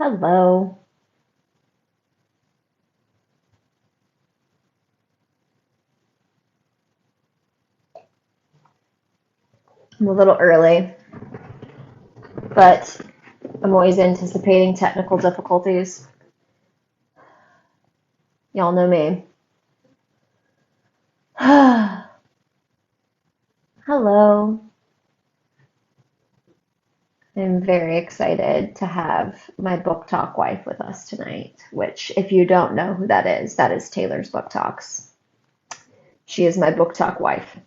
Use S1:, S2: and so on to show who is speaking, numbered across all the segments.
S1: Hello. I'm a little early, but I'm always anticipating technical difficulties. Y'all know me. Hello. I'm very excited to have my book talk wife with us tonight, which, if you don't know who that is Taylor's Book Talks. She is my book talk wife.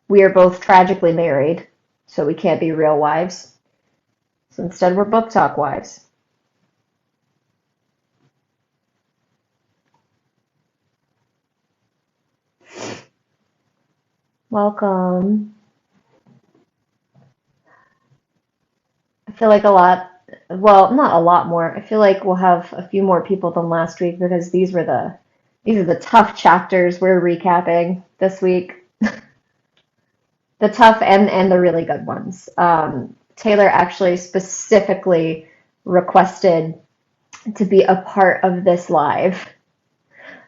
S1: We are both tragically married, so we can't be real wives. So instead, we're book talk wives. Welcome. I feel like well, not a lot more. I feel like we'll have a few more people than last week because these are the tough chapters we're recapping this week. The tough and the really good ones. Taylor actually specifically requested to be a part of this live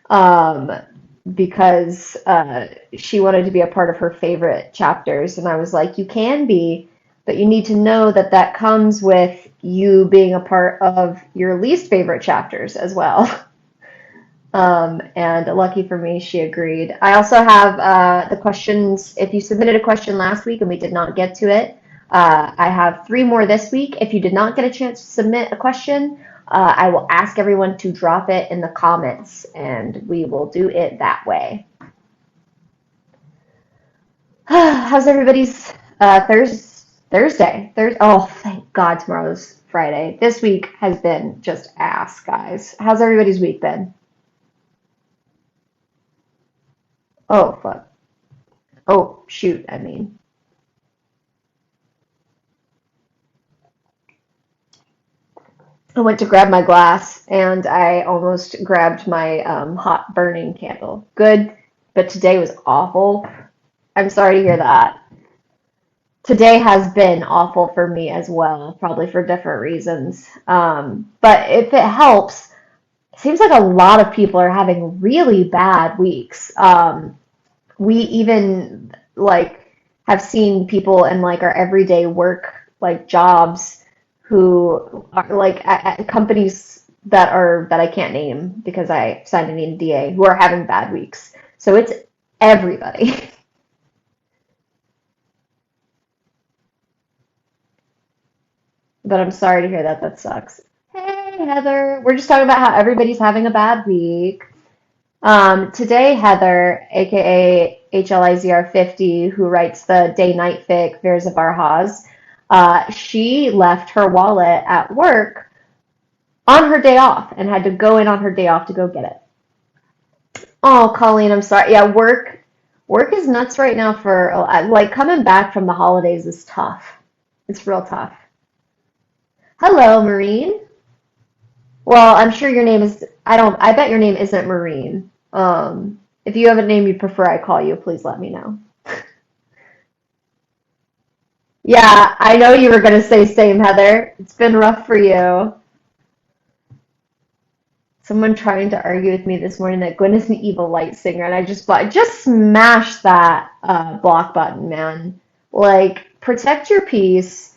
S1: um, because she wanted to be a part of her favorite chapters. And I was like, you can be, but you need to know that that comes with you being a part of your least favorite chapters as well. And lucky for me, she agreed. I also have the questions. If you submitted a question last week and we did not get to it, I have three more this week. If you did not get a chance to submit a question, I will ask everyone to drop it in the comments and we will do it that way. How's everybody's Thursday? Oh, thank God tomorrow's Friday. This week has been just ass, guys. How's everybody's week been? Oh, fuck. Oh, shoot, I mean. I went to grab my glass and I almost grabbed my hot burning candle. Good, but today was awful. I'm sorry to hear that. Today has been awful for me as well, probably for different reasons. But if it helps, it seems like a lot of people are having really bad weeks. We even like have seen people in like our everyday work like jobs who are like at companies that I can't name because I signed an NDA who are having bad weeks. So it's everybody. But I'm sorry to hear that. That sucks. Hey, Heather. We're just talking about how everybody's having a bad week. Today, Heather, aka HLIZR50, who writes the day night fic Verza Barhaz, she left her wallet at work on her day off and had to go in on her day off to go get it. Oh, Colleen, I'm sorry. Yeah, work is nuts right now for like coming back from the holidays is tough. It's real tough. Hello, Marine. Well, I'm sure your name is, I bet your name isn't Marine. If you have a name you prefer I call you, please let me know. Yeah, I know you were gonna say same, Heather. It's been rough for you. Someone trying to argue with me this morning that Gwen is an evil light singer, and just smash that block button, man. Like, protect your peace.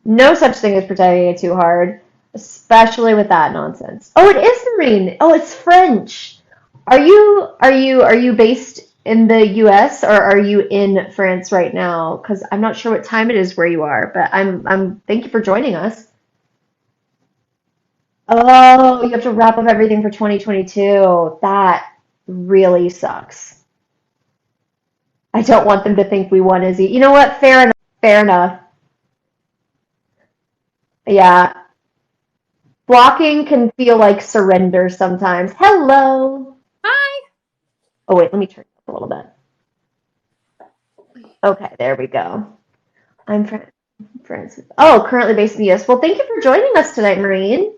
S1: No such thing as protecting it too hard, especially with that nonsense. Oh, it is Marine. Oh, it's French. Are you based in the US or are you in France right now? Because I'm not sure what time it is where you are, but I'm thank you for joining us. Oh, you have to wrap up everything for 2022. That really sucks. I don't want them to think we won, Izzy. You know what? Fair enough. Fair enough. Yeah. Blocking can feel like surrender sometimes. Hello.
S2: Hi.
S1: Oh, wait, let me turn it up a little bit. Okay, there we go. I'm friends. Oh, currently based in the US. Well, thank you for joining us tonight, Marine.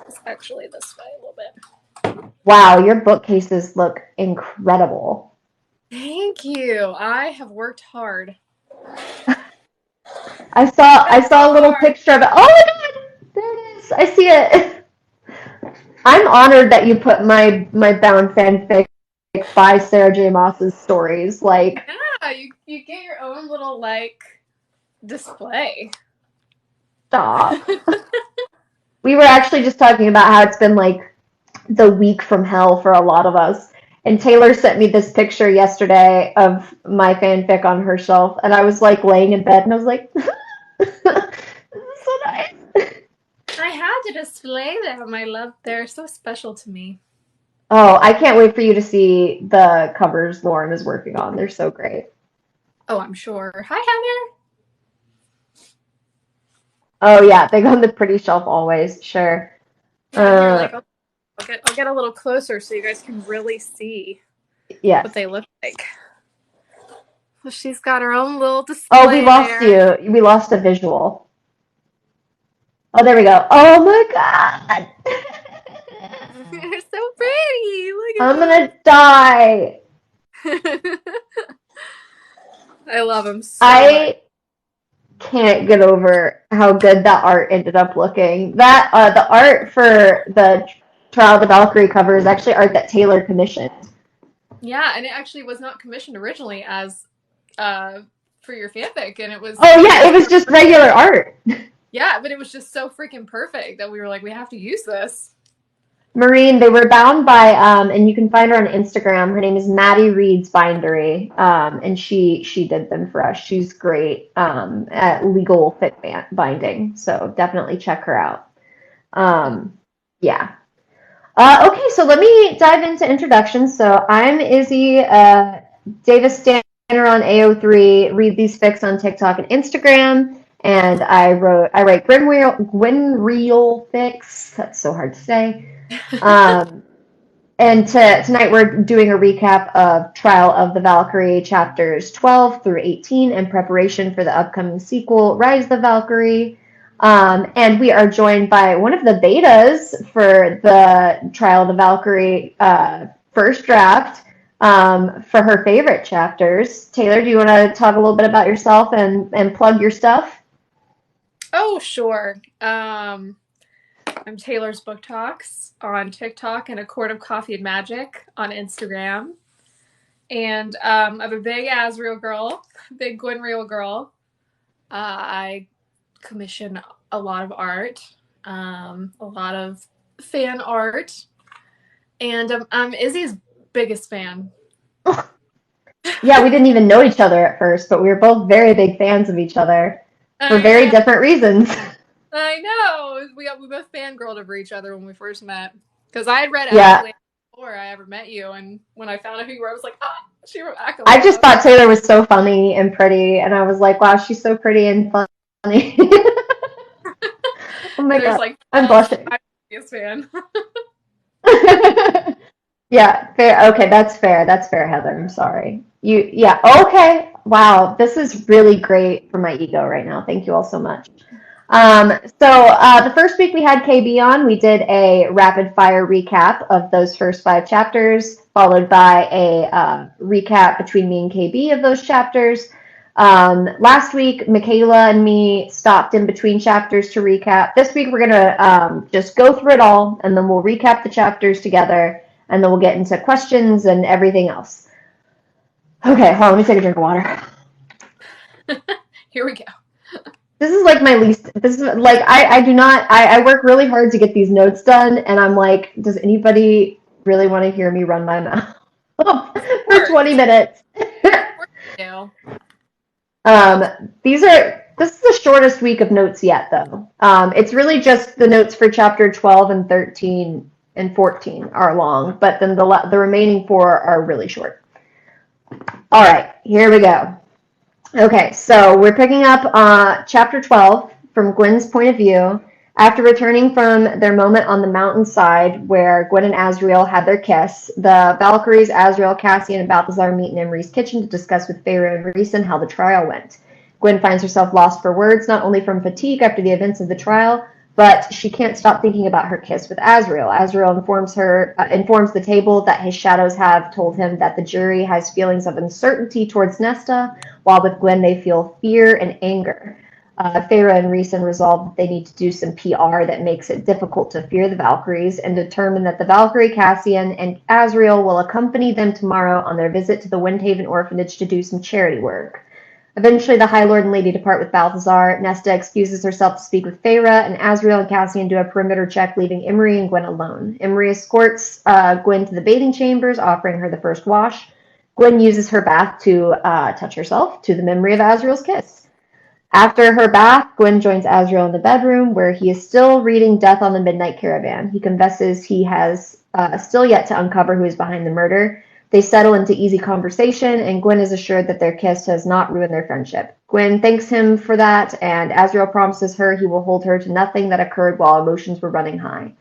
S2: It's actually this way a little bit.
S1: Wow, your bookcases look incredible.
S2: Thank you. I have worked hard.
S1: I saw a little
S2: Hard.
S1: picture of it. Oh my God, there it is. I see it. I'm honored that you put my bound fanfic by Sarah J. Maas's stories. Like,
S2: Yeah, you get your own little like display.
S1: stop. We were actually just talking about how it's been like the week from hell for a lot of us. And Taylor sent me this picture yesterday of my fanfic on her shelf, and I was like laying in bed, and I was like, "This is so nice."
S2: I had to display them. I love they're so special to me.
S1: Oh, I can't wait for you to see the covers Lauren is working on. They're so great.
S2: Oh, I'm sure. Hi, Heather.
S1: Oh yeah, they go on the pretty shelf always. Sure.
S2: Yeah, here,
S1: Uh,
S2: like I'll get a little closer so you guys can really see
S1: yes.
S2: what they look like. Well, she's got her own little
S1: Oh, we
S2: display
S1: lost
S2: there.
S1: you. We lost a visual. Oh, there we go. Oh my God.
S2: They're so pretty.
S1: I'm
S2: Look
S1: gonna die.
S2: at them. I love them so much.
S1: I can't get over how good that art ended up looking. That the art for the Trial of the Valkyrie cover is actually art that Taylor commissioned.
S2: Yeah, and it actually was not commissioned originally as uh for your fanfic, and it was
S1: Oh yeah, it was
S2: so
S1: just regular art.
S2: yeah, but it was just so freaking perfect that we were like, we have to use this.
S1: Marine, they were bound by, and you can find her on Instagram. Her name is Maddie Reads Bindery, and she did them for us. She's great at legal fit binding, so definitely check her out. Yeah. Okay, so let me dive into introductions. So I'm Izzy Davis Stanner on AO3. Read these fics on TikTok and Instagram. And I write Gwynreal fics. That's so hard to say. And tonight we're doing a recap of Trial of the Valkyrie chapters 12 through 18 in preparation for the upcoming sequel, Rise of the Valkyrie. And we are joined by one of the betas for the Trial of the Valkyrie first draft for her favorite chapters. Taylor, do you want to talk a little bit about yourself and plug your stuff?
S2: Oh, sure. I'm Taylor's Book Talks on TikTok and A Quart of Coffee and Magic on Instagram. And I'm a big Asriel girl, big Gwynreal girl. I commission a lot of art, a lot of fan art, and I'm Izzy's biggest fan.
S1: Yeah, we didn't even know each other at first, but we were both very big fans of each other for
S2: I
S1: very
S2: know.
S1: different reasons.
S2: I know. We both fangirled over each other when we first met. Because I had read
S1: Yeah,
S2: Acolyte before I ever met you, and when I found out who you were, I was like, ah, she wrote
S1: I
S2: Acolyte.
S1: just thought Taylor was so funny and pretty, and I was like, wow, she's so pretty and funny. Oh my
S2: There's
S1: God,
S2: like
S1: I'm
S2: 12.
S1: blushing.
S2: I'm the biggest fan.
S1: Yeah, fair. Okay, that's fair. That's fair, Heather. I'm sorry. Yeah, okay. Wow, this is really great for my ego right now. Thank you all so much. So the first week we had KB on, we did a rapid fire recap of those first 5 chapters, followed by a recap between me and KB of those chapters. Last week, Michaela and me stopped in between chapters to recap. This week, we're going to just go through it all, and then we'll recap the chapters together, and then we'll get into questions and everything else. Okay, hold on, let me take a drink of water.
S2: Here we go.
S1: This is like my least, this is like, I do not, I work really hard to get these notes done, and I'm like, does anybody really want to hear me run my mouth for 20 minutes?
S2: Yeah.
S1: This is the shortest week of notes yet, though. It's really just the notes for chapter 12 and 13 and 14 are long, but then the remaining 4 are really short. All right, here we go. Okay, so we're picking up chapter 12 from Gwyn's point of view. After returning from their moment on the mountainside where Gwyn and Azriel had their kiss, the Valkyries, Azriel, Cassian, and Balthazar meet in Imri's kitchen to discuss with Feyre and Rhys how the trial went. Gwyn finds herself lost for words, not only from fatigue after the events of the trial, but she can't stop thinking about her kiss with Azriel. Azriel informs the table that his shadows have told him that the jury has feelings of uncertainty towards Nesta, while with Gwen they feel fear and anger. Feyre and Rhys resolve that they need to do some PR that makes it difficult to fear the Valkyries, and determine that the Valkyrie, Cassian, and Azriel will accompany them tomorrow on their visit to the Windhaven orphanage to do some charity work. Eventually, the High Lord and Lady depart with Balthazar. Nesta excuses herself to speak with Feyre, and Azriel and Cassian do a perimeter check, leaving Imri and Gwen alone. Imri escorts Gwen to the bathing chambers, offering her the first wash. Gwen uses her bath to touch herself to the memory of Azriel's kiss. After her bath, Gwen joins Azriel in the bedroom, where he is still reading Death on the Midnight Caravan. He confesses he has still yet to uncover who is behind the murder. They settle into easy conversation, and Gwen is assured that their kiss has not ruined their friendship. Gwen thanks him for that, and Azriel promises her he will hold her to nothing that occurred while emotions were running high.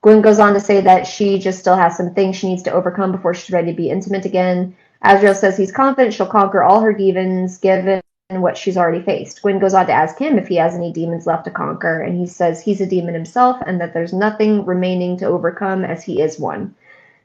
S1: Gwen goes on to say that she just still has some things she needs to overcome before she's ready to be intimate again. Azriel says he's confident she'll conquer all her demons, given what she's already faced. Gwen goes on to ask him if he has any demons left to conquer, and he says he's a demon himself and that there's nothing remaining to overcome as he is one.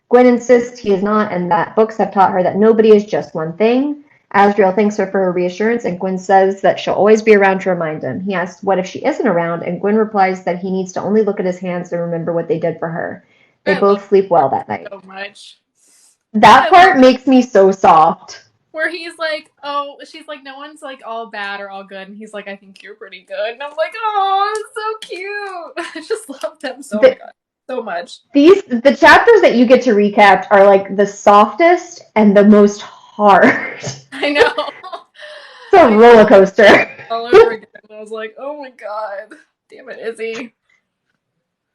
S1: Gwen insists he is not, and that books have taught her that nobody is just one thing. Azriel thanks her for her reassurance, and Gwen says that she'll always be around to remind him. He asks what if she isn't around, and Gwen replies that he needs to only look at his hands and remember what they did for her. They
S2: I love
S1: both sleep well that night.
S2: so much.
S1: That
S2: I
S1: part
S2: love
S1: makes me so soft.
S2: where he's like, oh, she's like, no one's like all bad or all good, and he's like, I think you're pretty good, and I'm like, oh, it's so cute. I just love them so much.
S1: The chapters that you get to recap are like the softest and the most hard.
S2: I know.
S1: It's a roller coaster.
S2: All over again. I was like, oh my god, damn it, Izzy.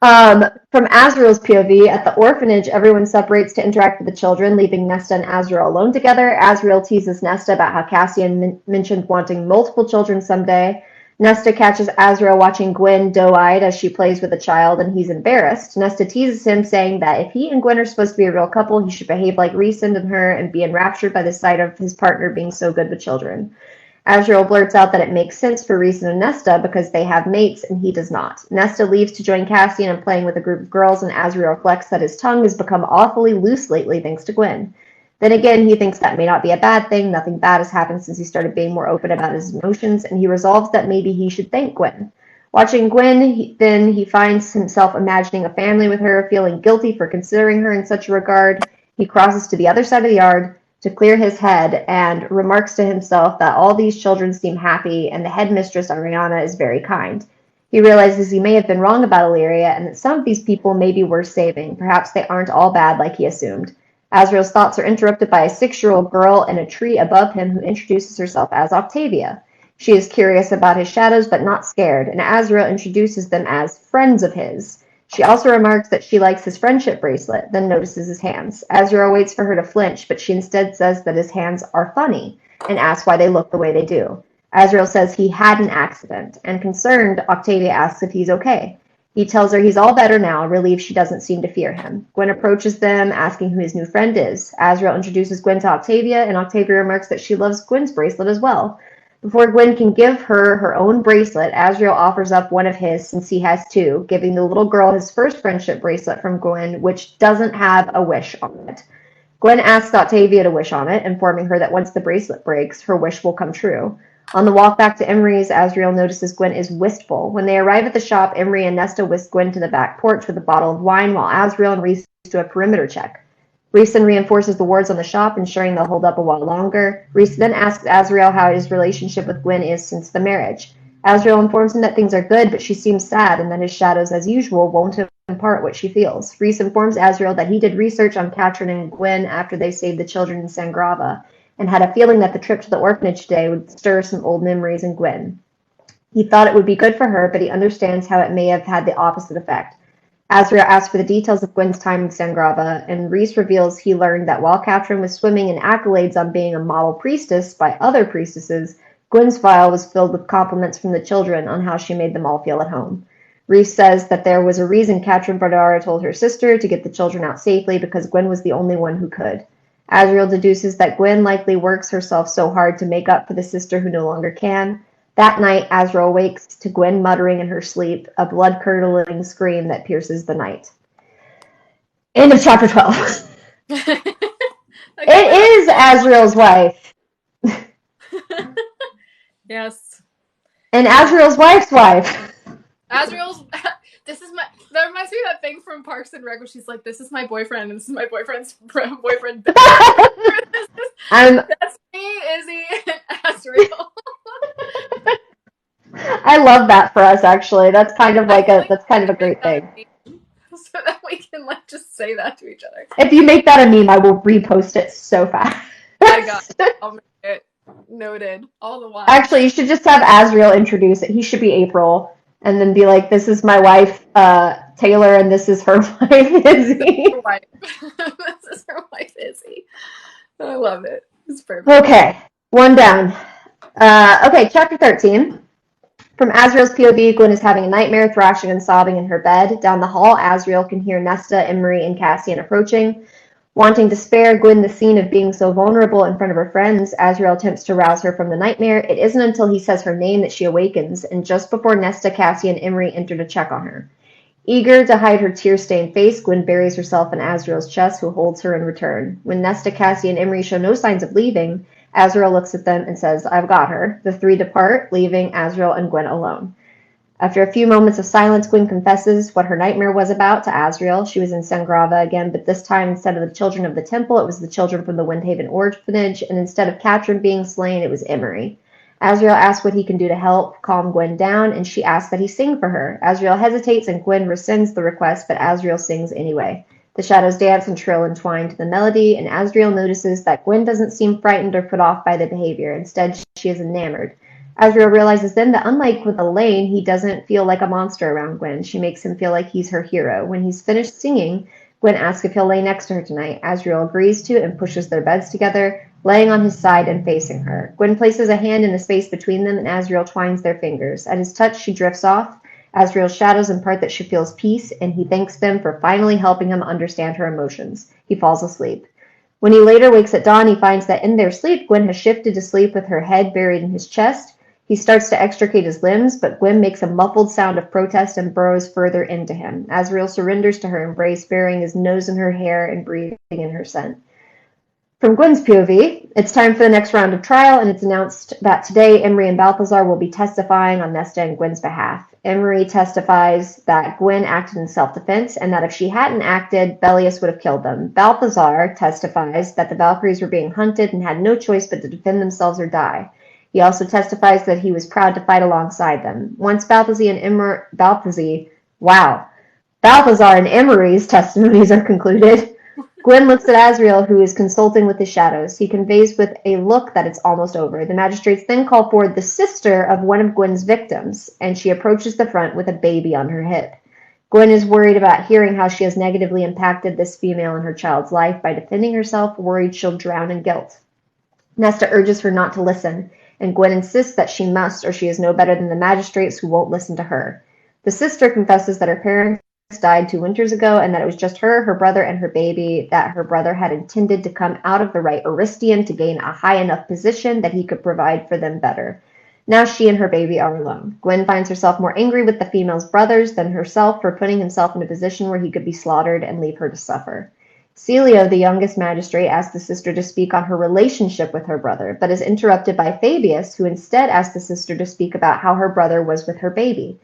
S1: From Azriel's POV, at the orphanage, everyone separates to interact with the children, leaving Nesta and Azriel alone together. Azriel teases Nesta about how Cassian mentioned wanting multiple children someday. Nesta catches Azriel watching Gwen doe-eyed as she plays with a child, and he's embarrassed. Nesta teases him, saying that if he and Gwen are supposed to be a real couple, he should behave like Rhys and her and be enraptured by the sight of his partner being so good with children. Azriel blurts out that it makes sense for Rhys and Nesta because they have mates and he does not. Nesta leaves to join Cassian in playing with a group of girls, and Azriel reflects that his tongue has become awfully loose lately thanks to Gwen. Then again, he thinks that may not be a bad thing. Nothing bad has happened since he started being more open about his emotions, and he resolves that maybe he should thank Gwen. Watching Gwen, he finds himself imagining a family with her, feeling guilty for considering her in such a regard. He crosses to the other side of the yard to clear his head and remarks to himself that all these children seem happy and the headmistress Ariana is very kind. He realizes he may have been wrong about Illyria and that some of these people may be worth saving. Perhaps they aren't all bad like he assumed. Azriel's thoughts are interrupted by a 6-year-old girl in a tree above him who introduces herself as Octavia. She is curious about his shadows but not scared, and Azriel introduces them as friends of his. She also remarks that she likes his friendship bracelet, then notices his hands. Azriel waits for her to flinch, but she instead says that his hands are funny, and asks why they look the way they do. Azriel says he had an accident, and concerned, Octavia asks if he's okay. He tells her he's all better now, relieved she doesn't seem to fear him. Gwen approaches them, asking who his new friend is. Azriel introduces Gwen to Octavia, and Octavia remarks that she loves Gwen's bracelet as well. Before Gwen can give her her own bracelet, Azriel offers up one of his since he has two, giving the little girl his first friendship bracelet from Gwen, which doesn't have a wish on it. Gwen asks Octavia to wish on it, informing her that once the bracelet breaks, her wish will come true. On the walk back to Emery's, Azriel notices Gwen is wistful. When they arrive at the shop, Emery and Nesta whisk Gwen to the back porch with a bottle of wine, while Azriel and Rhys do a perimeter check. Rhys reinforces the wards on the shop, ensuring they'll hold up a while longer. Rhys then asks Azriel how his relationship with Gwen is since the marriage. Azriel informs him that things are good, but she seems sad, and that his shadows, as usual, won't impart what she feels. Rhys informs Azriel that he did research on Katrin and Gwen after they saved the children in Sangrava, and had a feeling that the trip to the orphanage today would stir some old memories in Gwen. He thought it would be good for her, but he understands how it may have had the opposite effect. Azriel asks for the details of Gwen's time in Sangrava, and Rhys reveals he learned that while Katrin was swimming in accolades on being a model priestess by other priestesses, Gwen's file was filled with compliments from the children on how she made them all feel at home. Rhys says that there was a reason Katrin Bardara told her sister to get the children out safely because Gwen was the only one who could. Azriel deduces that Gwen likely works herself so hard to make up for the sister who no longer can. That night, Azrael wakes to Gwen muttering in her sleep, a blood-curdling scream that pierces the night. End of chapter 12.
S2: Again, I
S1: It is Azrael's wife.
S2: Yes.
S1: And
S2: Yeah.
S1: Azrael's wife's wife.
S2: Azrael's. That reminds me of that thing from Parks and Rec where she's like, "This is my boyfriend, and this is my boyfriend's boyfriend." That's me, Izzy, and Azrael.
S1: I love that for us, actually. That's kind of like that's kind of a great thing.
S2: So that we can like just say that to each other.
S1: If you make that a meme, I will repost it so fast.
S2: I got it. I'll make it. Noted. All the while.
S1: Actually, you should just have Azrael introduce it. He should be April, and then be like, "This is my wife, Taylor, and this is her wife, Izzy."
S2: This is her wife, Izzy. I love it. It's perfect.
S1: Okay, one down. Okay, chapter 13. From Azrael's POV, Gwen is having a nightmare, thrashing and sobbing in her bed. Down the hall, Azrael can hear Nesta, Emery, and Cassian approaching. Wanting to spare Gwen the scene of being so vulnerable in front of her friends, Azrael attempts to rouse her from the nightmare. It isn't until he says her name that she awakens, and just before Nesta, Cassian, and Emery enter to check on her. Eager to hide her tear-stained face, Gwen buries herself in Azrael's chest, who holds her in return. When Nesta, Cassian, and Emery show no signs of leaving, Azrael looks at them and says, "I've got her." The three depart, leaving Azrael and Gwen alone. After a few moments of silence, Gwen confesses what her nightmare was about to Azrael. She was in Sangrava again, but this time, instead of the children of the temple, it was the children from the Windhaven orphanage, and instead of Katrin being slain, it was Emery. Azrael asks what he can do to help calm Gwen down, and she asks that he sing for her. Azrael hesitates, and Gwen rescinds the request, but Azrael sings anyway. The shadows dance and trill entwined to the melody, and Azrael notices that Gwen doesn't seem frightened or put off by the behavior. Instead, she is enamored. Azrael realizes then that unlike with Elaine, he doesn't feel like a monster around Gwen. She makes him feel like he's her hero. When he's finished singing, Gwen asks if he'll lay next to her tonight. Azrael agrees to and pushes their beds together, laying on his side and facing her. Gwen places a hand in the space between them, and Azrael twines their fingers. At his touch, she drifts off. Azrael's shadows impart that she feels peace, and he thanks them for finally helping him understand her emotions. He falls asleep. When he later wakes at dawn, he finds that in their sleep, Gwen has shifted to sleep with her head buried in his chest. He starts to extricate his limbs, but Gwen makes a muffled sound of protest and burrows further into him. Azrael surrenders to her embrace, burying his nose in her hair and breathing in her scent. From Gwen's POV, it's time for the next round of trial, and it's announced that today Emery and Balthazar will be testifying on Nesta and Gwen's behalf. Emery testifies that Gwen acted in self-defense, and that if she hadn't acted, Bellius would have killed them. Balthazar testifies that the Valkyries were being hunted and had no choice but to defend themselves or die. He also testifies that he was proud to fight alongside them. Once Balthazar and Emery's testimonies are concluded, Gwen looks at Azrael, who is consulting with the shadows. He conveys with a look that it's almost over. The magistrates then call forward the sister of one of Gwen's victims, and she approaches the front with a baby on her hip. Gwen is worried about hearing how she has negatively impacted this female in her child's life by defending herself, worried she'll drown in guilt. Nesta urges her not to listen, and Gwen insists that she must, or she is no better than the magistrates who won't listen to her. The sister confesses that her parents died 2 winters ago, and that it was just her, her brother, and her baby, that her brother had intended to come out of the right Aristian to gain a high enough position that he could provide for them better. Now she and her baby are alone. Gwen finds herself more angry with the female's brothers than herself for putting himself in a position where he could be slaughtered and leave her to suffer. Celio, the youngest magistrate, asks the sister to speak on her relationship with her brother, but is interrupted by Fabius, who instead asks the sister to speak about how her brother was with her baby.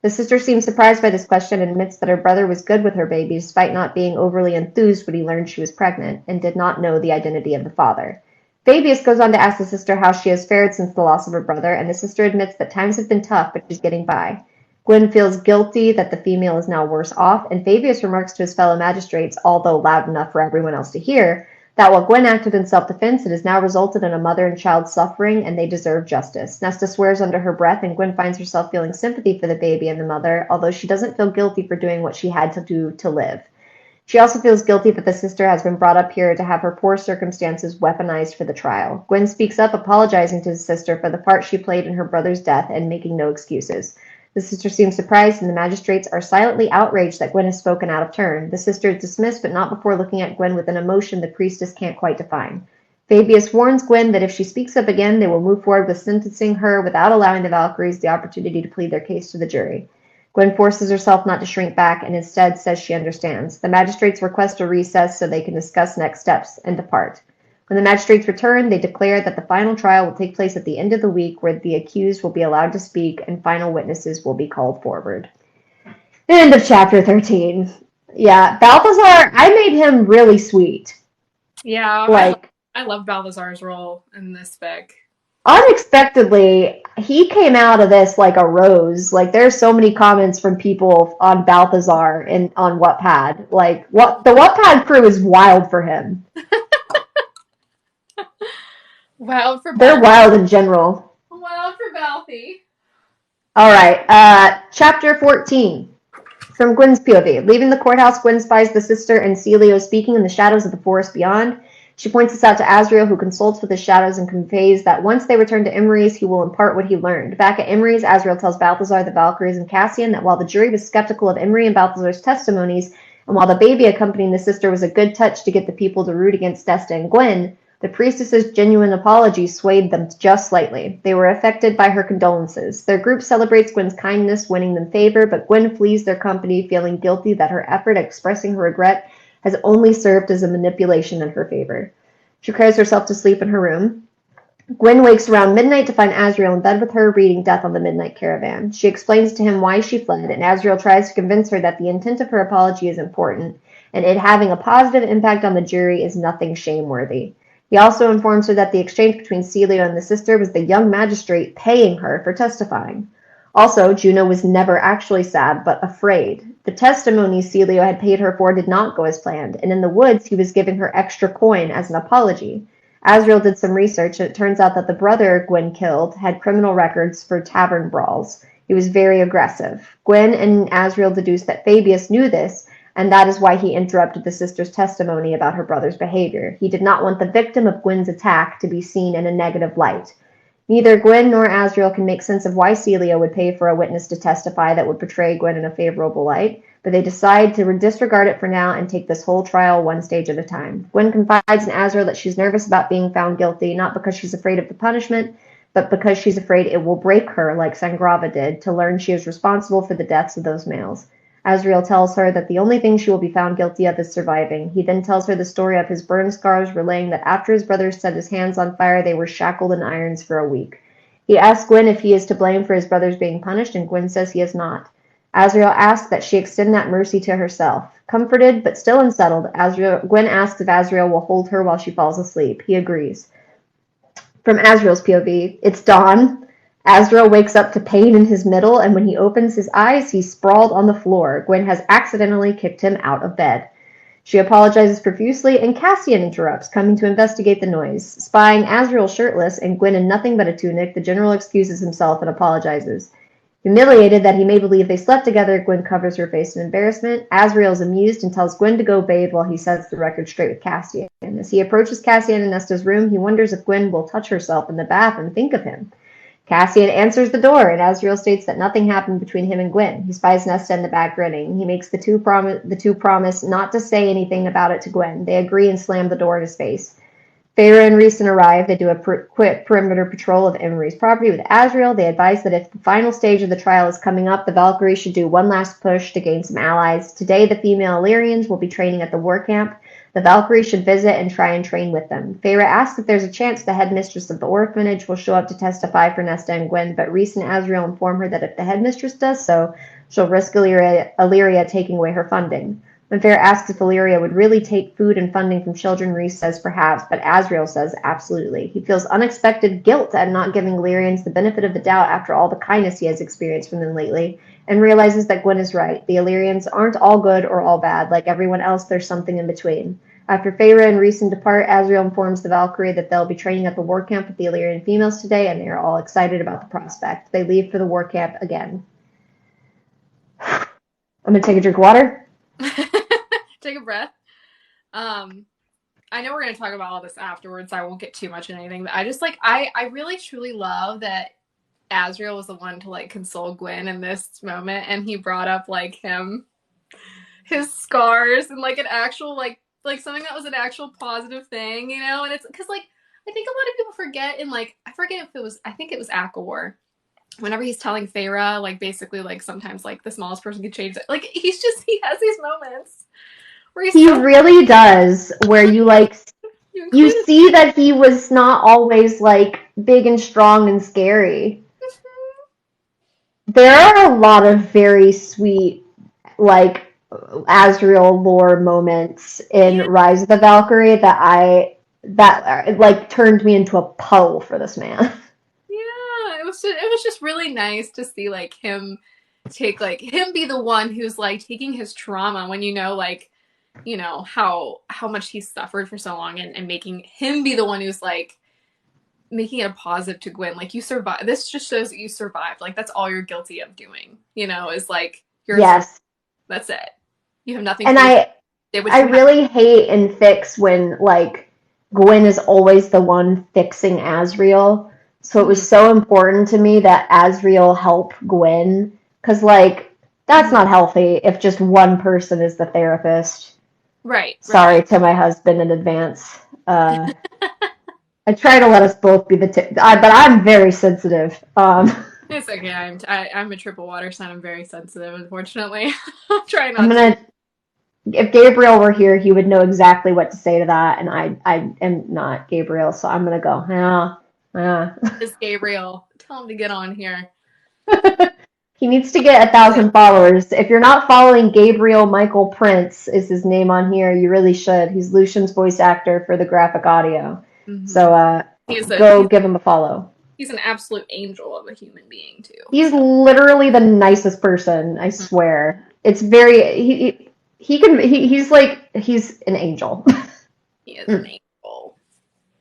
S1: The sister seems surprised by this question and admits that her brother was good with her baby despite not being overly enthused when he learned she was pregnant, and did not know the identity of the father. Fabius goes on to ask the sister how she has fared since the loss of her brother, and the sister admits that times have been tough, but she's getting by. Gwen feels guilty that the female is now worse off, and Fabius remarks to his fellow magistrates, although loud enough for everyone else to hear, that while Gwen acted in self-defense, it has now resulted in a mother and child suffering, and they deserve justice. Nesta swears under her breath, and Gwen finds herself feeling sympathy for the baby and the mother, although she doesn't feel guilty for doing what she had to do to live. She also feels guilty that the sister has been brought up here to have her poor circumstances weaponized for the trial. Gwen speaks up, apologizing to his sister for the part she played in her brother's death and making no excuses. The sister seems surprised, and the magistrates are silently outraged that Gwen has spoken out of turn. The sister is dismissed, but not before looking at Gwen with an emotion the priestess can't quite define. Fabius warns Gwen that if she speaks up again, they will move forward with sentencing her without allowing the Valkyries the opportunity to plead their case to the jury. Gwen forces herself not to shrink back and instead says she understands. The magistrates request a recess so they can discuss next steps and depart. When the magistrates return, they declare that the final trial will take place at the end of the week, where the accused will be allowed to speak and final witnesses will be called forward. End of chapter 13. Yeah, Balthazar, I made him really sweet.
S2: Yeah,
S1: Like,
S2: I love Balthazar's role in this fic.
S1: unexpectedly, he came out of this like a rose. Like, there's so many comments from people on Balthazar and on Wattpad. Like, what the Wattpad crew is wild for him.
S2: Wild for
S1: They're
S2: Bal.
S1: wild in general.
S2: Wild for Balthy.
S1: All right, chapter 14. From Gwen's POV. Leaving the courthouse, Gwen spies the sister and Celio speaking in the shadows of the forest beyond. She points this out to Asriel, who consults with the shadows and conveys that once they return to Emery's, he will impart what he learned. Back at Emery's, Asriel tells Balthazar, the Valkyries, and Cassian that while the jury was skeptical of Emery and Balthazar's testimonies, and while the baby accompanying the sister was a good touch to get the people to root against Desta and Gwen, the priestess's genuine apology swayed them just slightly. They were affected by her condolences. Their group celebrates Gwen's kindness, winning them favor, but Gwen flees their company, feeling guilty that her effort at expressing her regret has only served as a manipulation in her favor. She cries herself to sleep in her room. Gwen wakes around midnight to find Asriel in bed with her, reading Death on the Midnight Caravan. She explains to him why she fled, and Asriel tries to convince her that the intent of her apology is important, and it having a positive impact on the jury is nothing shameworthy. He also informs her that the exchange between Celio and the sister was the young magistrate paying her for testifying. Also, Juno was never actually sad, but afraid. The testimony Celio had paid her for did not go as planned, and in the woods he was giving her extra coin as an apology. Asriel did some research, and it turns out that the brother Gwen killed had criminal records for tavern brawls. He was very aggressive. Gwen and Asriel deduced that Fabius knew this, and that is why he interrupted the sister's testimony about her brother's behavior. He did not want the victim of Gwen's attack to be seen in a negative light. Neither Gwen nor Asriel can make sense of why Celio would pay for a witness to testify that would portray Gwen in a favorable light, but they decide to disregard it for now and take this whole trial one stage at a time. Gwen confides in Asriel that she's nervous about being found guilty, not because she's afraid of the punishment, but because she's afraid it will break her like Sangrava did to learn she is responsible for the deaths of those males. Asriel tells her that the only thing she will be found guilty of is surviving. He then tells her the story of his burn scars, relaying that after his brothers set his hands on fire, they were shackled in irons for a week. He asks Gwen if he is to blame for his brothers being punished, and Gwen says he is not. Asriel asks that she extend that mercy to herself. Comforted, but still unsettled, Gwen asks if Asriel will hold her while she falls asleep. He agrees. From Asriel's POV, it's dawn. Asriel wakes up to pain in his middle, and when he opens his eyes, he's sprawled on the floor. Gwen has accidentally kicked him out of bed. She apologizes profusely, and Cassian interrupts, coming to investigate the noise. Spying Asriel shirtless and Gwen in nothing but a tunic, the general excuses himself and apologizes. Humiliated that he may believe they slept together, Gwen covers her face in embarrassment. Asriel is amused and tells Gwen to go bathe while he sets the record straight with Cassian. As he approaches Cassian and Nesta's room, he wonders if Gwen will touch herself in the bath and think of him. Cassian answers the door, and Asriel states that nothing happened between him and Gwen. He spies Nesta in the back grinning. He makes the two promise not to say anything about it to Gwen. They agree and slam the door in his face. Feyre and Rhys arrive. They do a quick perimeter patrol of Emery's property with Asriel. They advise that if the final stage of the trial is coming up, the Valkyries should do one last push to gain some allies. Today, the female Illyrians will be training at the war camp. The Valkyries should visit and try and train with them. Feyre asks if there's a chance the headmistress of the orphanage will show up to testify for Nesta and Gwen, but Rhys and Asriel inform her that if the headmistress does so, she'll risk Illyria taking away her funding. When Feyre asks if Illyria would really take food and funding from children, Rhys says perhaps, but Asriel says absolutely. He feels unexpected guilt at not giving Illyrians the benefit of the doubt after all the kindness he has experienced from them lately, and realizes that Gwen is right. The Illyrians aren't all good or all bad. Like everyone else, there's something in between. After Feyre and Rhys depart, Asriel informs the Valkyrie that they'll be training at the war camp with the Illyrian females today, and they are all excited about the prospect. They leave for the war camp again. I'm going to take a drink of water.
S2: Take a breath. I know we're going to talk about all this afterwards, so I won't get too much in anything, but I just I really truly love that Asriel was the one to console Gwen in this moment, and he brought up his scars and an actual something that was an actual positive thing, and it's because I think a lot of people forget in like I forget if it was I think it was Akawar. Whenever he's telling Feyre, like basically like sometimes like the smallest person can change it. Like he has these moments where he's
S1: He
S2: so
S1: really does, where
S2: you
S1: you
S2: included.
S1: see that he was not always like big and strong and scary. There are a lot of very sweet, like Asriel lore moments in
S2: Yeah,
S1: Rise of the Valkyrie that like turned me into a puddle for this man.
S2: yeah. It was just really nice to see like him take like him be the one who's like taking his trauma when you know how much he suffered for so long and making him be the one who's like making it a positive to Gwen. Like you survive. This just shows that you survived. Like that's all you're guilty of doing. You know, is like you're a survivor.
S1: Yes,
S2: That's it. You have nothing
S1: and
S2: to lose.
S1: I
S2: Did what
S1: I
S2: you had.
S1: really hate in fics when like Gwen is always the one fixing Asriel. So it
S2: Mm-hmm.
S1: was so important to me that Asriel help Gwen because like that's
S2: Mm-hmm.
S1: not healthy if just one person is the therapist.
S2: Right. Right.
S1: Sorry to my husband in advance. Uh, I try to let us both be but I'm very sensitive.
S2: It's okay. I'm a triple water sign. I'm very sensitive. Unfortunately, I'll try
S1: I'm
S2: not to.
S1: gonna if Gabriel were here, he would know exactly what to say to that, and I am not Gabriel, so I'm gonna go, yeah, yeah.
S2: Is Gabriel? Tell him to get on here.
S1: He needs to get 1,000 followers. If you're not following Gabriel Michael Prince, is his name on here, you really should. He's Lucian's voice actor for the graphic audio.
S2: Mm-hmm.
S1: So
S2: He's a
S1: go give him a follow.
S2: he's an absolute angel of a human being too.
S1: He's
S2: So
S1: literally the nicest person, I swear. It's very he's like he's an angel.
S2: he is an angel.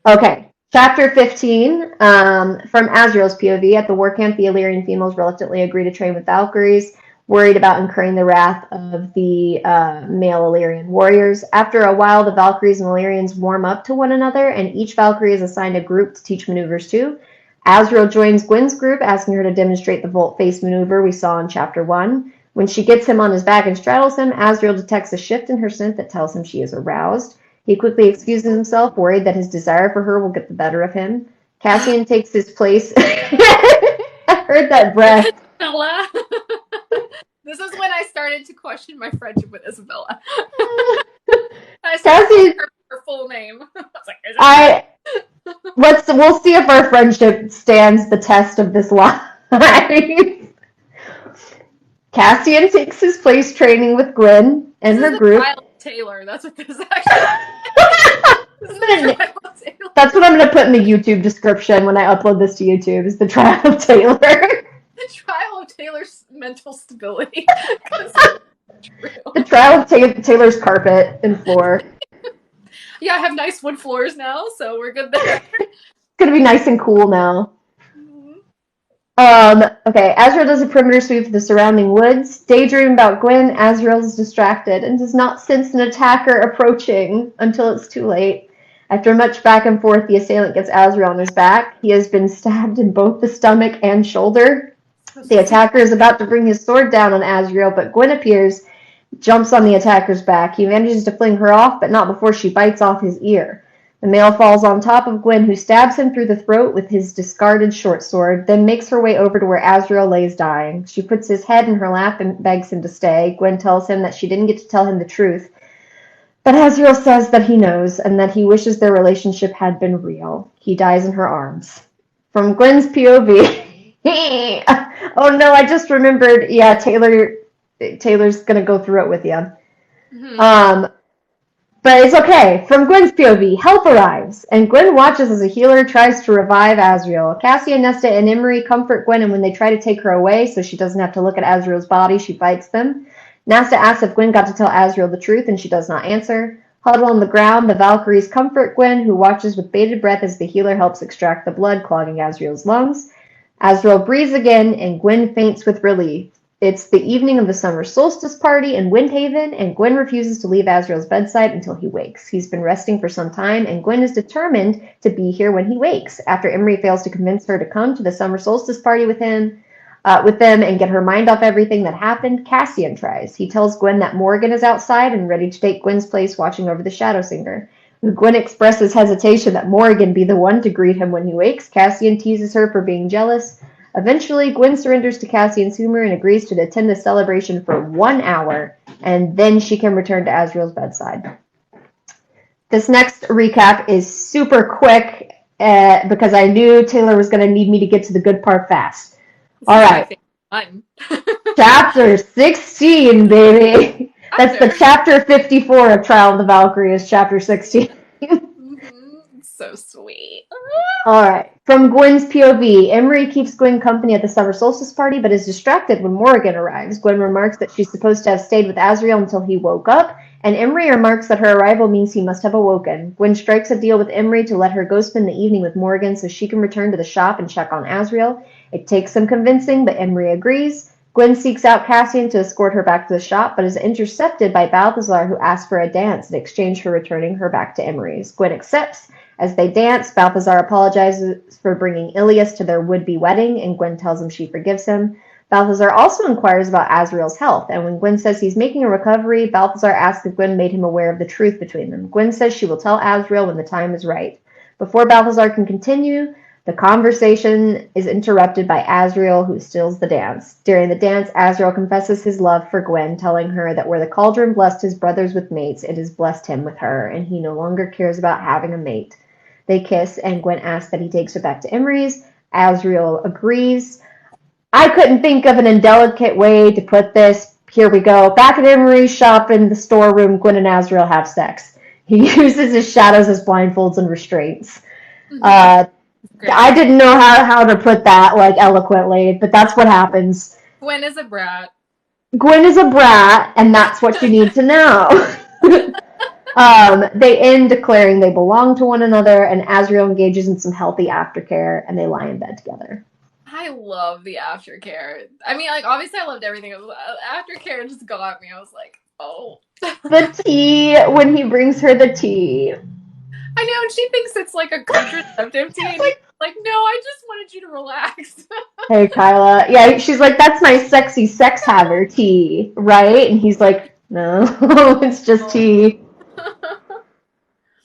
S1: Okay, chapter 15. From Azriel's POV, at the war camp, the Illyrian females reluctantly agree to train with Valkyries, worried about incurring the wrath of the male Illyrian warriors. After a while, the Valkyries and Illyrians warm up to one another, and each Valkyrie is assigned a group to teach maneuvers to. Azriel joins Gwen's group, asking her to demonstrate the volte-face maneuver we saw in chapter 1. When she gets him on his back and straddles him, Azriel detects a shift in her scent that tells him she is aroused. He quickly excuses himself, worried that his desire for her will get the better of him. Cassian takes his place. I heard that breath.
S2: Isabella. This is when I started to question my friendship with Isabella. I started calling
S1: Cassian,
S2: her her full name. I was like, Isabella.
S1: I we'll see if our friendship stands the test of this line. Cassian takes his place training with Gwen
S2: This
S1: and
S2: is
S1: her
S2: the
S1: group.
S2: trial of Taylor. That's what this is actually. This is the trial of Taylor.
S1: That's what I'm going to put in the YouTube description when I upload this to YouTube is the trial of Taylor.
S2: The trial of Taylor's mental stability.
S1: The trial of Taylor's carpet and floor.
S2: Yeah, I have nice wood floors now, so we're good there.
S1: It's going to be nice and cool now.
S2: Mm-hmm.
S1: Okay, Azrael does a perimeter sweep of the surrounding woods. Daydream about Gwen, Azrael is distracted and does not sense an attacker approaching until it's too late. After much back and forth, the assailant gets Azrael on his back. He has been stabbed in both the stomach and shoulder. The attacker is about to bring his sword down on Azrael, but Gwen appears, jumps on the attacker's back. He manages to fling her off, but not before she bites off his ear. The male falls on top of Gwen, who stabs him through the throat with his discarded short sword, then makes her way over to where Azrael lays dying. She puts his head in her lap and begs him to stay. Gwen tells him that she didn't get to tell him the truth, but Azrael says that he knows and that he wishes their relationship had been real. He dies in her arms. From Gwen's POV. Oh no, I just remembered. Yeah, Taylor's gonna go through it with you.
S2: Mm-hmm.
S1: But it's okay. From Gwen's POV, help arrives, and Gwen watches as a healer tries to revive Azrael. Cassia, Nesta, and Emery comfort Gwen, and when they try to take her away so she doesn't have to look at Azrael's body, she fights them. Nesta asks if Gwen got to tell Azrael the truth, and she does not answer. Huddled on the ground, the Valkyries comfort Gwen, who watches with bated breath as the healer helps extract the blood clogging Azrael's lungs. Azrael breathes again, and Gwen faints with relief. It's the evening of the summer solstice party in Windhaven, and Gwen refuses to leave Azrael's bedside until he wakes. He's been resting for some time, and Gwen is determined to be here when he wakes. After Emery fails to convince her to come to the summer solstice party with them and get her mind off everything that happened, Cassian tries. He tells Gwen that Morgan is outside and ready to take Gwen's place watching over the Shadow Singer. Gwen expresses hesitation that Morrigan be the one to greet him when he wakes. Cassian teases her for being jealous. Eventually, Gwen surrenders to Cassian's humor and agrees to attend the celebration for 1 hour, and then she can return to Azriel's bedside. This next recap is super quick because I knew Taylor was going to need me to get to the good part fast.
S2: This
S1: All
S2: is my
S1: right.
S2: favorite one.
S1: Chapter 16, baby. That's the chapter 54 of Trial of the Valkyrie is chapter 16.
S2: So sweet.
S1: All right. From Gwen's POV, Emery keeps Gwen company at the summer solstice party, but is distracted when Morrigan arrives. Gwen remarks that she's supposed to have stayed with Azriel until he woke up, and Emery remarks that her arrival means he must have awoken. Gwen strikes a deal with Emery to let her go spend the evening with Morrigan so she can return to the shop and check on Azriel. It takes some convincing, but Emery agrees. Gwen seeks out Cassian to escort her back to the shop, but is intercepted by Balthazar, who asks for a dance in exchange for returning her back to Emery's. Gwen accepts. As they dance, Balthazar apologizes for bringing Ilias to their would-be wedding, and Gwen tells him she forgives him. Balthazar also inquires about Azriel's health, and when Gwen says he's making a recovery, Balthazar asks if Gwen made him aware of the truth between them. Gwen says she will tell Azriel when the time is right. Before Balthazar can continue, the conversation is interrupted by Azriel, who steals the dance. During the dance, Azriel confesses his love for Gwen, telling her that where the cauldron blessed his brothers with mates, it has blessed him with her, and he no longer cares about having a mate. They kiss, and Gwen asks that he takes her back to Emery's. Azriel agrees. I couldn't think of an indelicate way to put this. Here we go. Back at Emery's shop in the storeroom, Gwen and Azriel have sex. He uses his shadows as blindfolds and restraints. I didn't know how to put that like eloquently, but that's what happens.
S2: Gwen is a brat.
S1: Gwen is a brat, and that's what you need to know. They end declaring they belong to one another, and Azriel engages in some healthy aftercare, and they lie in bed together.
S2: I love the aftercare. I mean, like, obviously I loved everything. Aftercare just got me. I was like, oh.
S1: The tea, when he brings her the tea.
S2: I know, and she thinks it's like a contraceptive tea. Like, no, I just wanted you to relax.
S1: Hey, Kyla. Yeah, she's like, that's my sexy sex haver tea, right? And he's like, no, it's just tea.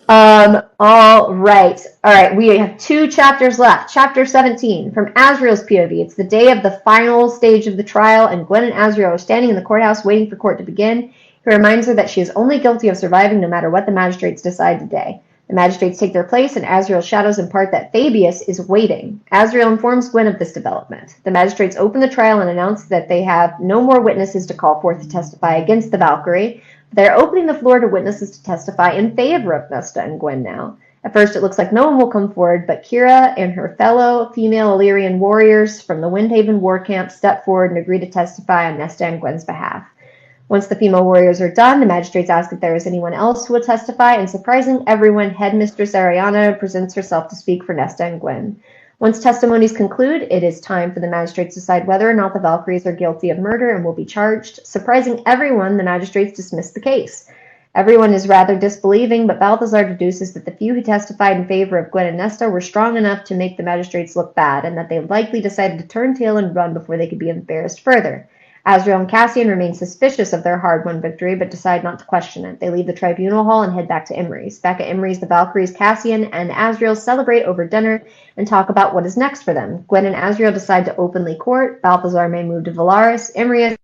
S1: All right. We have 2 chapters left. Chapter 17, from Azriel's POV. It's the day of the final stage of the trial, and Gwen and Azriel are standing in the courthouse waiting for court to begin. He reminds her that she is only guilty of surviving no matter what the magistrates decide today. The magistrates take their place, and Azriel's shadows impart that Fabius is waiting. Azriel informs Gwen of this development. The magistrates open the trial and announce that they have no more witnesses to call forth to testify against the Valkyrie. They're opening the floor to witnesses to testify in favor of Nesta and Gwen now. At first, it looks like no one will come forward, but Kira and her fellow female Illyrian warriors from the Windhaven war camp step forward and agree to testify on Nesta and Gwen's behalf. Once the female warriors are done, the magistrates ask if there is anyone else who will testify, and surprising everyone, Headmistress Ariana presents herself to speak for Nesta and Gwen. Once testimonies conclude, it is time for the magistrates to decide whether or not the Valkyries are guilty of murder and will be charged. Surprising everyone, the magistrates dismiss the case. Everyone is rather disbelieving, but Balthazar deduces that the few who testified in favor of Gwen and Nesta were strong enough to make the magistrates look bad, and that they likely decided to turn tail and run before they could be embarrassed further. Azriel and Cassian remain suspicious of their hard-won victory, but decide not to question it. They leave the tribunal hall and head back to Emery's. Back at Emery's, the Valkyries, Cassian, and Azriel celebrate over dinner and talk about what is next for them. Gwen and Azriel decide to openly court. Balthazar may move to Valaris. Emery has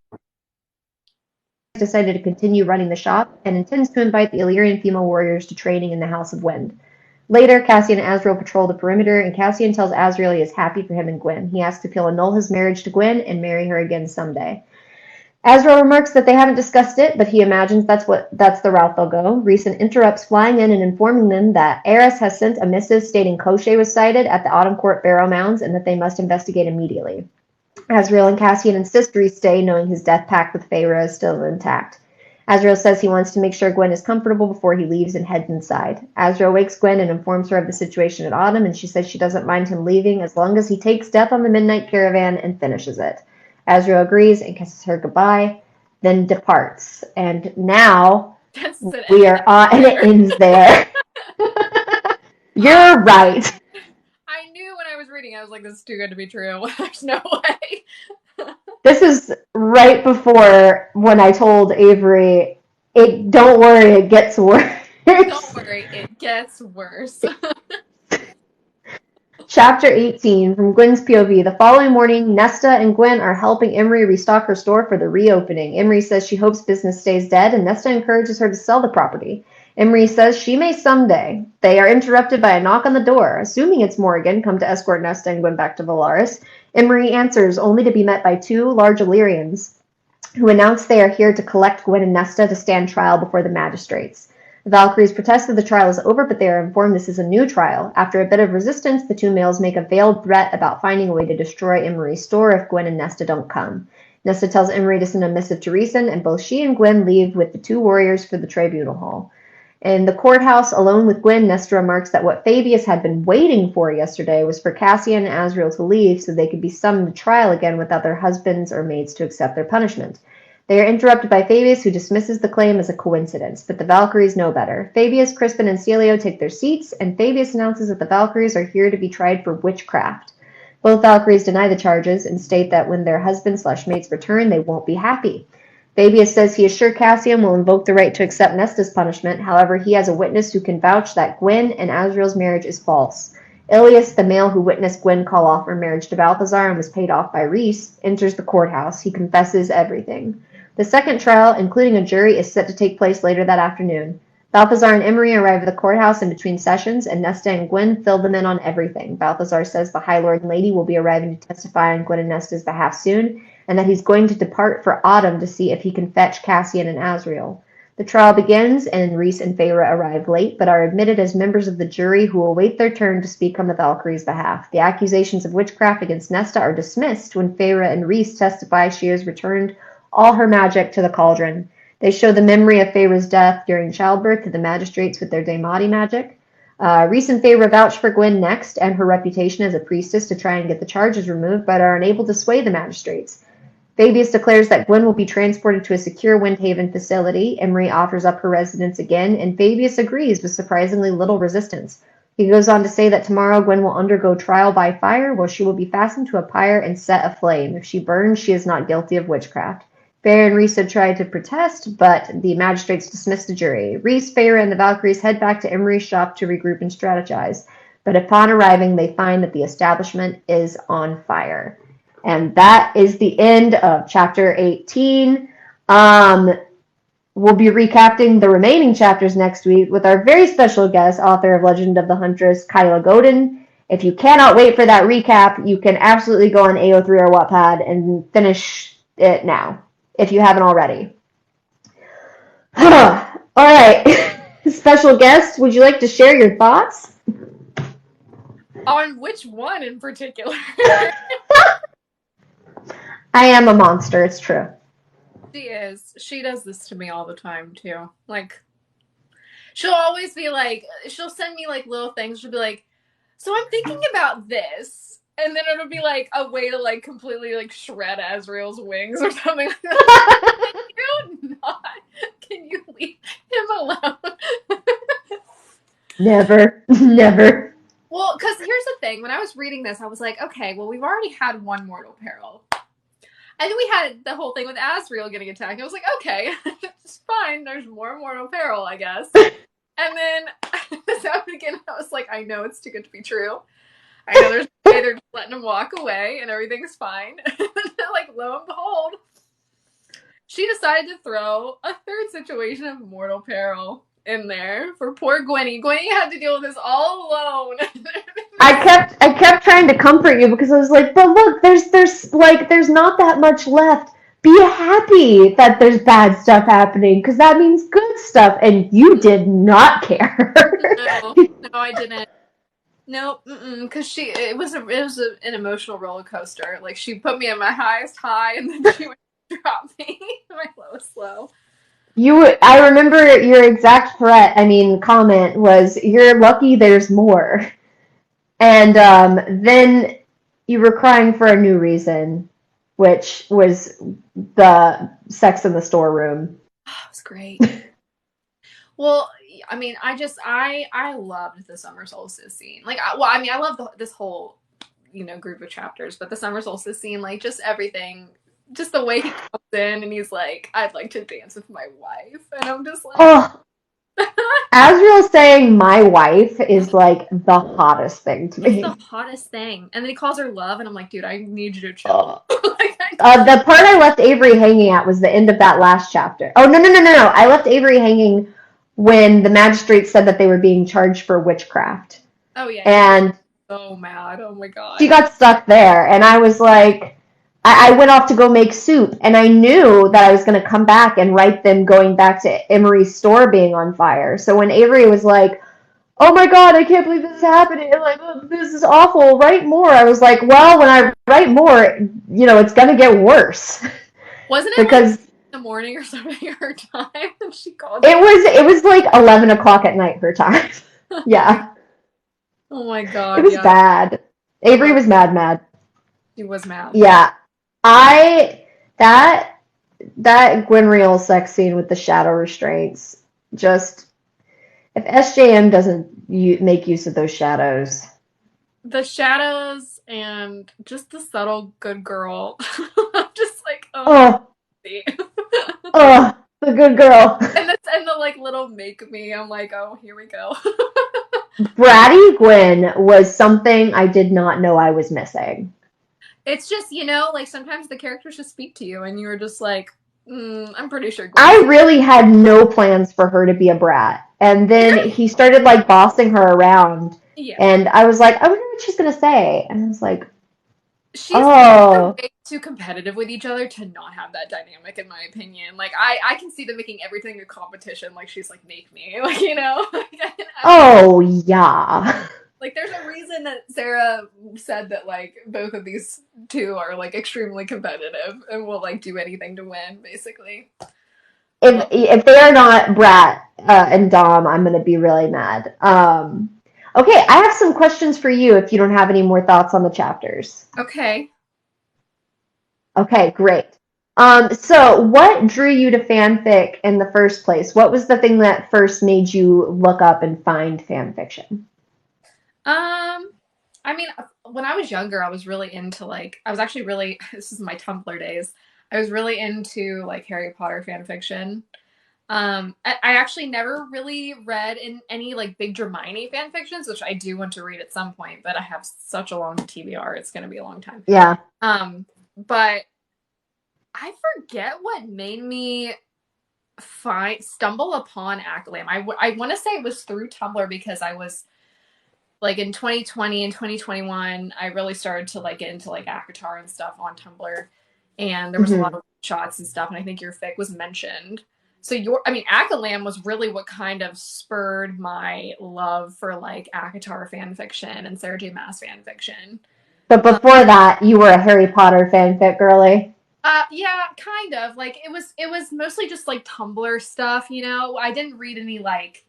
S1: decided to continue running the shop and intends to invite the Illyrian female warriors to training in the House of Wind. Later, Cassian and Azriel patrol the perimeter, and Cassian tells Azriel he is happy for him and Gwen. He asks if he'll annul his marriage to Gwen and marry her again someday. Azriel remarks that they haven't discussed it, but he imagines that's the route they'll go. Rhys interrupts, flying in and informing them that Eris has sent a missive stating Koschei was sighted at the Autumn Court Barrow Mounds and that they must investigate immediately. Azriel and Cassian insist Rhys stay, knowing his death pact with Feyre is still intact. Azriel says he wants to make sure Gwen is comfortable before he leaves and heads inside. Azriel wakes Gwen and informs her of the situation at Autumn, and she says she doesn't mind him leaving as long as he takes Death on the Midnight Caravan and finishes it. Azriel agrees and kisses her goodbye, then departs. And now we are on, and it ends there. You're right.
S2: I knew when I was reading, I was like, this is too good to be true. There's no way.
S1: This is right before when I told Avery, don't worry, it gets worse.
S2: Don't worry, it gets worse.
S1: Chapter 18, from Gwen's POV. The following morning, Nesta and Gwen are helping Emery restock her store for the reopening. Emery says she hopes business stays dead, and Nesta encourages her to sell the property. Emery says she may someday. They are interrupted by a knock on the door. Assuming it's Morrigan, come to escort Nesta and Gwen back to Valaris. Emery answers, only to be met by two large Illyrians, who announce they are here to collect Gwen and Nesta to stand trial before the magistrates. The Valkyries protest that the trial is over, but they are informed this is a new trial. After a bit of resistance, the two males make a veiled threat about finding a way to destroy Emery's store if Gwen and Nesta don't come. Nesta tells Emery to send a missive to Rhys, and both she and Gwen leave with the two warriors for the tribunal hall. In the courthouse, alone with Gwen, Nesta remarks that what Fabius had been waiting for yesterday was for Cassian and Azriel to leave so they could be summoned to trial again without their husbands or maids to accept their punishment. They are interrupted by Fabius, who dismisses the claim as a coincidence, but the Valkyries know better. Fabius, Crispin, and Celio take their seats, and Fabius announces that the Valkyries are here to be tried for witchcraft. Both Valkyries deny the charges and state that when their husbands/mates return, they won't be happy. Fabius says he is sure Cassian will invoke the right to accept Nesta's punishment. However, he has a witness who can vouch that Gwen and Azriel's marriage is false. Ilias, the male who witnessed Gwen call off her marriage to Balthazar and was paid off by Rhys, enters the courthouse. He confesses everything. The second trial, including a jury, is set to take place later that afternoon. Balthazar and Emery arrive at the courthouse in between sessions, and Nesta and Gwen fill them in on everything. Balthazar says the High Lord and Lady will be arriving to testify on Gwen and Nesta's behalf soon, and that he's going to depart for Autumn to see if he can fetch Cassian and Azriel. The trial begins, and Rhys and Feyre arrive late, but are admitted as members of the jury who will wait their turn to speak on the Valkyries' behalf. The accusations of witchcraft against Nesta are dismissed when Feyre and Rhys testify she has returned all her magic to the cauldron. They show the memory of Feyre's death during childbirth to the magistrates with their Daemati magic. Rhys and Feyre vouch for Gwen next and her reputation as a priestess to try and get the charges removed, but are unable to sway the magistrates. Fabius declares that Gwen will be transported to a secure Windhaven facility. Emery offers up her residence again, and Fabius agrees with surprisingly little resistance. He goes on to say that tomorrow Gwen will undergo trial by fire, where she will be fastened to a pyre and set aflame. If she burns, she is not guilty of witchcraft. Feyre and Rhys have tried to protest, but the magistrates dismiss the jury. Rhys, Feyre, and the Valkyries head back to Emery's shop to regroup and strategize. But upon arriving, they find that the establishment is on fire. And that is the end of chapter 18. We'll be recapping the remaining chapters next week with our very special guest, author of Legend of the Huntress, Kyla Godin. If you cannot wait for that recap, you can absolutely go on AO3 or Wattpad and finish it now, if you haven't already. All right. Special guest, would you like to share your thoughts?
S2: On which one in particular?
S1: I am a monster, it's true.
S2: She is. She does this to me all the time, too. Like, she'll always be like, she'll send me, like, little things. She'll be like, so I'm thinking about this. And then it'll be, like, a way to, like, completely, like, shred Azriel's wings or something like that. Can you not? Can you leave him alone?
S1: Never. Never.
S2: Well, because here's the thing. When I was reading this, I was like, okay, well, we've already had one mortal peril. And then we had the whole thing with Azriel getting attacked. I was like, okay, it's fine. There's more mortal peril, I guess. And then this happened again. I was like, I know it's too good to be true. I know there's no way they're just letting him walk away and everything's fine. And then, like, lo and behold, she decided to throw a third situation of mortal peril in there for poor Gwenny. Gwenny had to deal with this all alone.
S1: I kept trying to comfort you because I was like, but look, there's not that much left. Be happy that there's bad stuff happening because that means good stuff, and you did not care.
S2: No, I didn't. Nope, because it was an emotional roller coaster. Like, she put me at my highest high, and then she would drop me at my lowest low.
S1: I remember your exact comment was, "You're lucky there's more," and then you were crying for a new reason, which was the sex in the storeroom.
S2: Oh, it was great. Well, I mean, I loved the summer solstice scene. Like, I love this whole, group of chapters, but the summer solstice scene, like, just everything, just the way he comes in and he's like, I'd like to dance with my wife. And I'm just like,
S1: Oh, Asriel saying my wife is like the hottest thing to
S2: It's the
S1: me.
S2: hottest thing. And then he calls her love, and I'm like, dude, I need you to chill.
S1: Uh,
S2: Like, I need you.
S1: the part I left Avery hanging at was the end of that last chapter. Oh, no, no, no, no, no. I left Avery hanging when the magistrate said that they were being charged for witchcraft.
S2: Oh yeah, you were
S1: And
S2: so mad. Oh my
S1: she
S2: god.
S1: got stuck there. And I was like, I went off to go make soup. And I knew that I was going to come back and write them going back to Emery's store being on fire. So when Avery was like, oh my god, I can't believe this is happening. Like, oh, this is awful. Write more. I was like, well, when I write more, it's gonna get worse
S2: Wasn't it like
S1: because
S2: the morning or something her time? And she called you.
S1: it was like 11 o'clock at night her time.
S2: Oh my,
S1: Yeah,
S2: oh my
S1: it
S2: god,
S1: was
S2: yeah.
S1: bad. Avery
S2: Oh,
S1: was mad.
S2: she was mad.
S1: Yeah, I that that Gwynreal sex scene with the shadow restraints. Just if SJM doesn't make use of those shadows.
S2: The shadows and just the subtle good girl. I'm just like, oh,
S1: Oh,
S2: see.
S1: oh, the good girl.
S2: And the like little make me. I'm like, oh, here we go.
S1: Bratty Gwyn was something I did not know I was missing.
S2: It's just, like sometimes the characters just speak to you and you're just like, I'm pretty sure Gwen's.
S1: I really had no plans for her to be a brat. And then he started like bossing her around.
S2: Yeah.
S1: And I was like, I wonder what she's going to say. And I was like,
S2: She's they're
S1: oh,
S2: way too competitive with each other to not have that dynamic, in my opinion. Like, I can see them making everything a competition. Like, she's like, make me. Like, Like,
S1: oh, yeah.
S2: like, there's a reason that Sarah said that, like, both of these two are, like, extremely competitive and will, like, do anything to win, basically.
S1: If they are not Brat and Dom, I'm going to be really mad. Okay, I have some questions for you if you don't have any more thoughts on the chapters.
S2: Okay.
S1: Okay, great. So what drew you to fanfic in the first place? What was the thing that first made you look up and find fan fiction?
S2: I mean, when I was younger, I was really into like I was actually really this is my Tumblr days. I was really into like Harry Potter fan fiction. I actually never really read in any like big Hermione fan fictions, which I do want to read at some point, but I have such a long TBR, it's gonna be a long time.
S1: Yeah.
S2: But I forget what made me stumble upon Accolade. I want to say it was through Tumblr because I was like in 2020 and 2021, I really started to like get into like ACOTAR and stuff on Tumblr, and there was a lot
S1: Hmm.
S2: of shots and stuff, and I think your fic was mentioned. So Akalam was really what kind of spurred my love for like ACOTAR fan fiction and Sarah J. Maas fan fiction.
S1: But before that, you were a Harry Potter fanfic girly.
S2: Yeah, kind of. Like it was mostly just like Tumblr stuff, I didn't read any like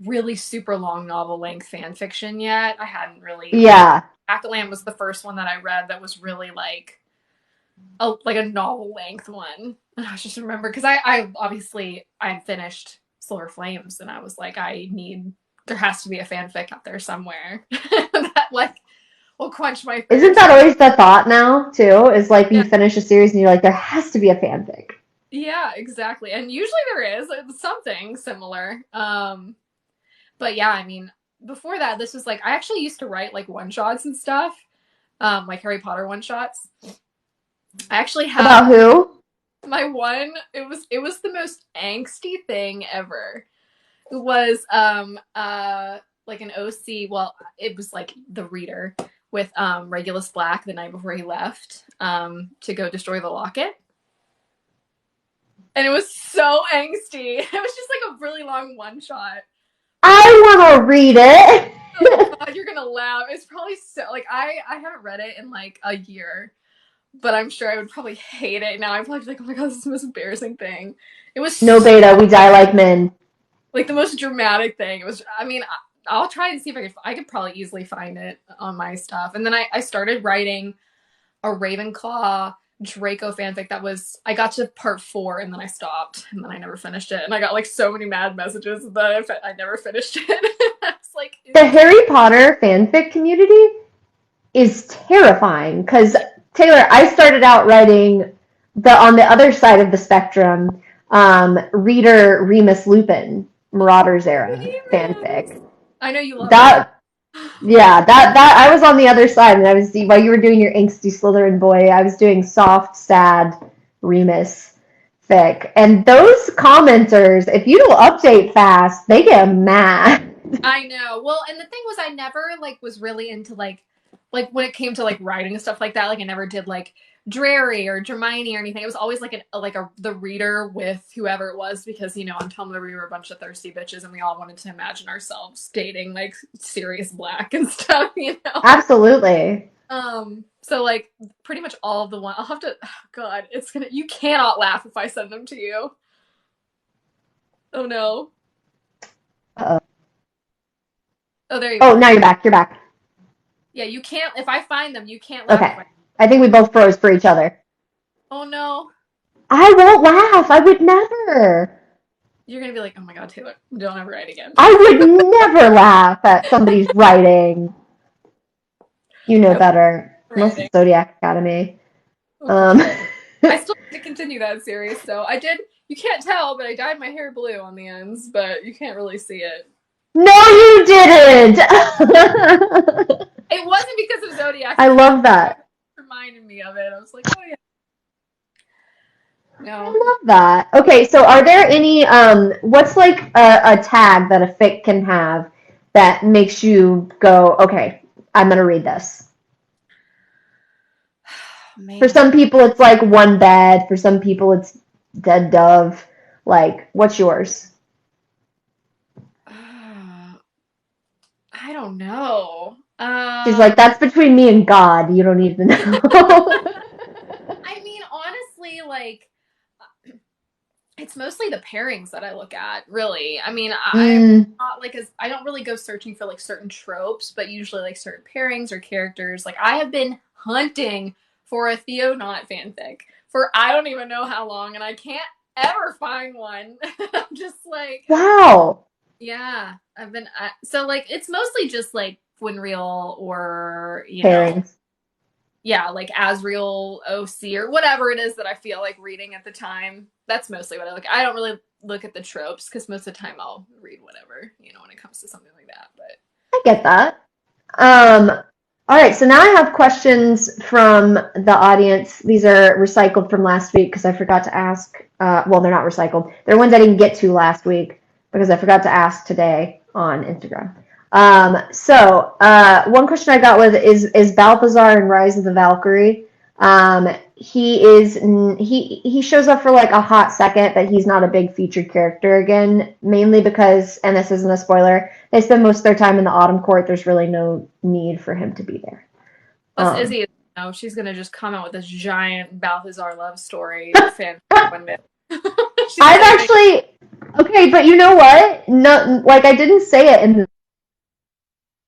S2: really super long novel length fan fiction yet. I hadn't really
S1: Yeah.
S2: Akalam was the first one that I read that was really like a novel length one. And I just remember because I obviously I had finished Silver Flames and I was like, there has to be a fanfic out there somewhere that like will quench my
S1: Isn't
S2: thirst.
S1: that always the thought now, too? Is like you
S2: Yeah.
S1: finish a series and you're like, there has to be a fanfic.
S2: Yeah, exactly. And usually there is something similar. But yeah, I mean, before that, this was like I actually used to write like one shots and stuff, like Harry Potter one shots. I actually have
S1: About who?
S2: my one. It was the most angsty thing ever. It was like an OC. Well, it was like the reader with Regulus Black the night before he left to go destroy the locket. And it was so angsty. It was just like a really long one shot.
S1: I want to read it.
S2: Oh god, you're gonna laugh. It's probably so like I haven't read it in like a year, but I'm sure I would probably hate it now. I'd probably be like, oh my god, this is the most embarrassing thing. It
S1: No
S2: was
S1: beta, we die like men.
S2: like the most dramatic thing. It was. I mean, I'll try and see if I could probably easily find it on my stuff. And then I started writing a Ravenclaw Draco fanfic that was I got to part 4 and then I stopped and then I never finished it and I got like so many mad messages that I never finished it. It's like
S1: The Harry Potter fanfic community is terrifying because Taylor, I started out writing the on the other side of the spectrum, reader Remus Lupin. Marauders era
S2: Demons.
S1: fanfic.
S2: I know you love that.
S1: That Yeah, that I was on the other side, and I was while you were doing your angsty Slytherin boy, I was doing soft, sad Remus fic. And those commenters, if you don't update fast, they get mad.
S2: I know. Well, and the thing was, I never like was really into like when it came to like writing and stuff like that. Like I never did like Drary or Hermione or anything. It was always like the reader with whoever it was because on Tumblr we were a bunch of thirsty bitches and we all wanted to imagine ourselves dating like Sirius Black and stuff.
S1: Absolutely.
S2: So like pretty much all of the one. I'll have to. Oh God, you cannot laugh if I send them to you. Oh no.
S1: Uh-oh.
S2: Oh, there you
S1: Oh,
S2: go.
S1: now you're back. You're back.
S2: Yeah, you can't. If I find them, you can't laugh.
S1: Okay. I think we both froze for each other.
S2: Oh no.
S1: I won't laugh. I would never.
S2: You're gonna be like, oh my God, Taylor, don't ever write again.
S1: I would never laugh at somebody's writing. You know
S2: Nope,
S1: better. Unless
S2: writing.
S1: it's Zodiac Academy.
S2: Okay. I still need to continue that series, so I did. You can't tell, but I dyed my hair blue on the ends, but you can't really see it.
S1: No, you didn't.
S2: It wasn't because of Zodiac.
S1: I love that.
S2: It reminded me of it. I was like, oh yeah.
S1: I
S2: No.
S1: love that. Okay, so are there any what's like a tag that a fic can have that makes you go, okay, I'm gonna read this?
S2: Man.
S1: For some people it's like one bed, for some people it's dead dove. Like, what's yours?
S2: I don't know.
S1: She's like, that's between me and God. You don't need to know.
S2: I mean, honestly, like it's mostly the pairings that I look at, really. I mean, I'm not like I don't really go searching for like certain tropes, but usually like certain pairings or characters. Like I have been hunting for a Theonaut fanfic for I don't even know how long, and I can't ever find one. I'm just like,
S1: Wow.
S2: yeah, so like it's mostly just like Gwynreal or
S1: Pairings.
S2: yeah, like Asriel OC or whatever it is that I feel like reading at the time. That's mostly what I look. I don't really look at the tropes because most of the time I'll read whatever, when it comes to something like that. But
S1: I get that. All right, so now I have questions from the audience. These are recycled from last week because I forgot to ask. Well, they're not recycled. They're ones I didn't get to last week because I forgot to ask today on Instagram. One question I got was is Balthazar in Rise of the Valkyrie? He shows up for like a hot second, but he's not a big featured character again, mainly because, and this isn't a spoiler, they spend most of their time in the Autumn Court. There's really no need for him to be there.
S2: plus Izzy, she's gonna just come out with this giant Balthazar love story fan one minute.
S1: I've actually okay, but you know what? No, like I didn't say it in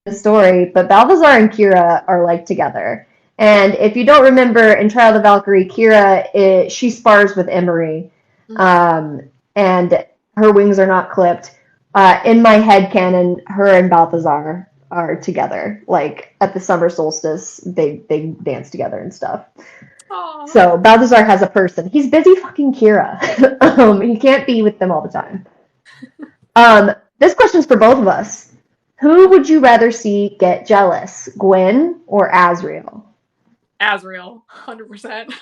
S1: the story, but Balthazar and Kira are like together. And if you don't remember, in Trial of the Valkyrie, Kira she spars with Emery, and her wings are not clipped. In my head canon, her and Balthazar are together. Like at the summer solstice, they dance together and stuff.
S2: Aww.
S1: So Balthazar has a person. He's busy fucking Kira. He can't be with them all the time. This question's for both of us. Who would you rather see get jealous, Gwen or Asriel?
S2: Asriel, 100%.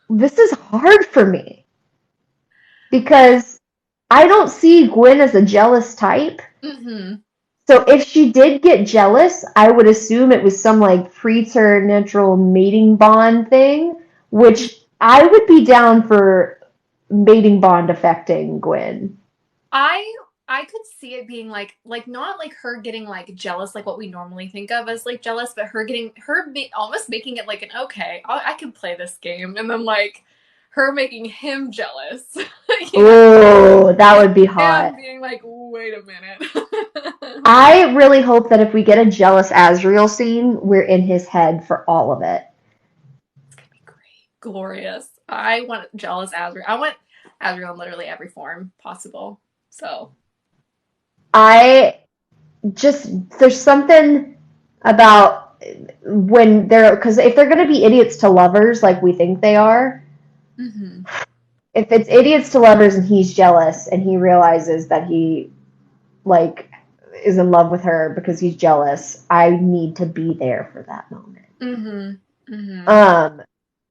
S1: This is hard for me because I don't see Gwen as a jealous type.
S2: Mm-hmm.
S1: So if she did get jealous, I would assume it was some like preternatural mating bond thing, which I would be down for mating bond affecting Gwen.
S2: I could see it being like not like her getting like jealous like what we normally think of as like jealous, but almost making it like an okay, I can play this game, and then like her making him jealous.
S1: Oh, that would be hot.
S2: And being like, wait a minute.
S1: I really hope that if we get a jealous Asriel scene, we're in his head for all of it.
S2: It's gonna be great, glorious. I want jealous Asriel. I want Asriel in literally every form possible. So.
S1: There's something about when because if they're going to be idiots to lovers like we think they are, if it's idiots to lovers and he's jealous and he realizes that he like is in love with her because he's jealous, I need to be there for that moment.
S2: Mm-hmm. Mm-hmm.
S1: Um,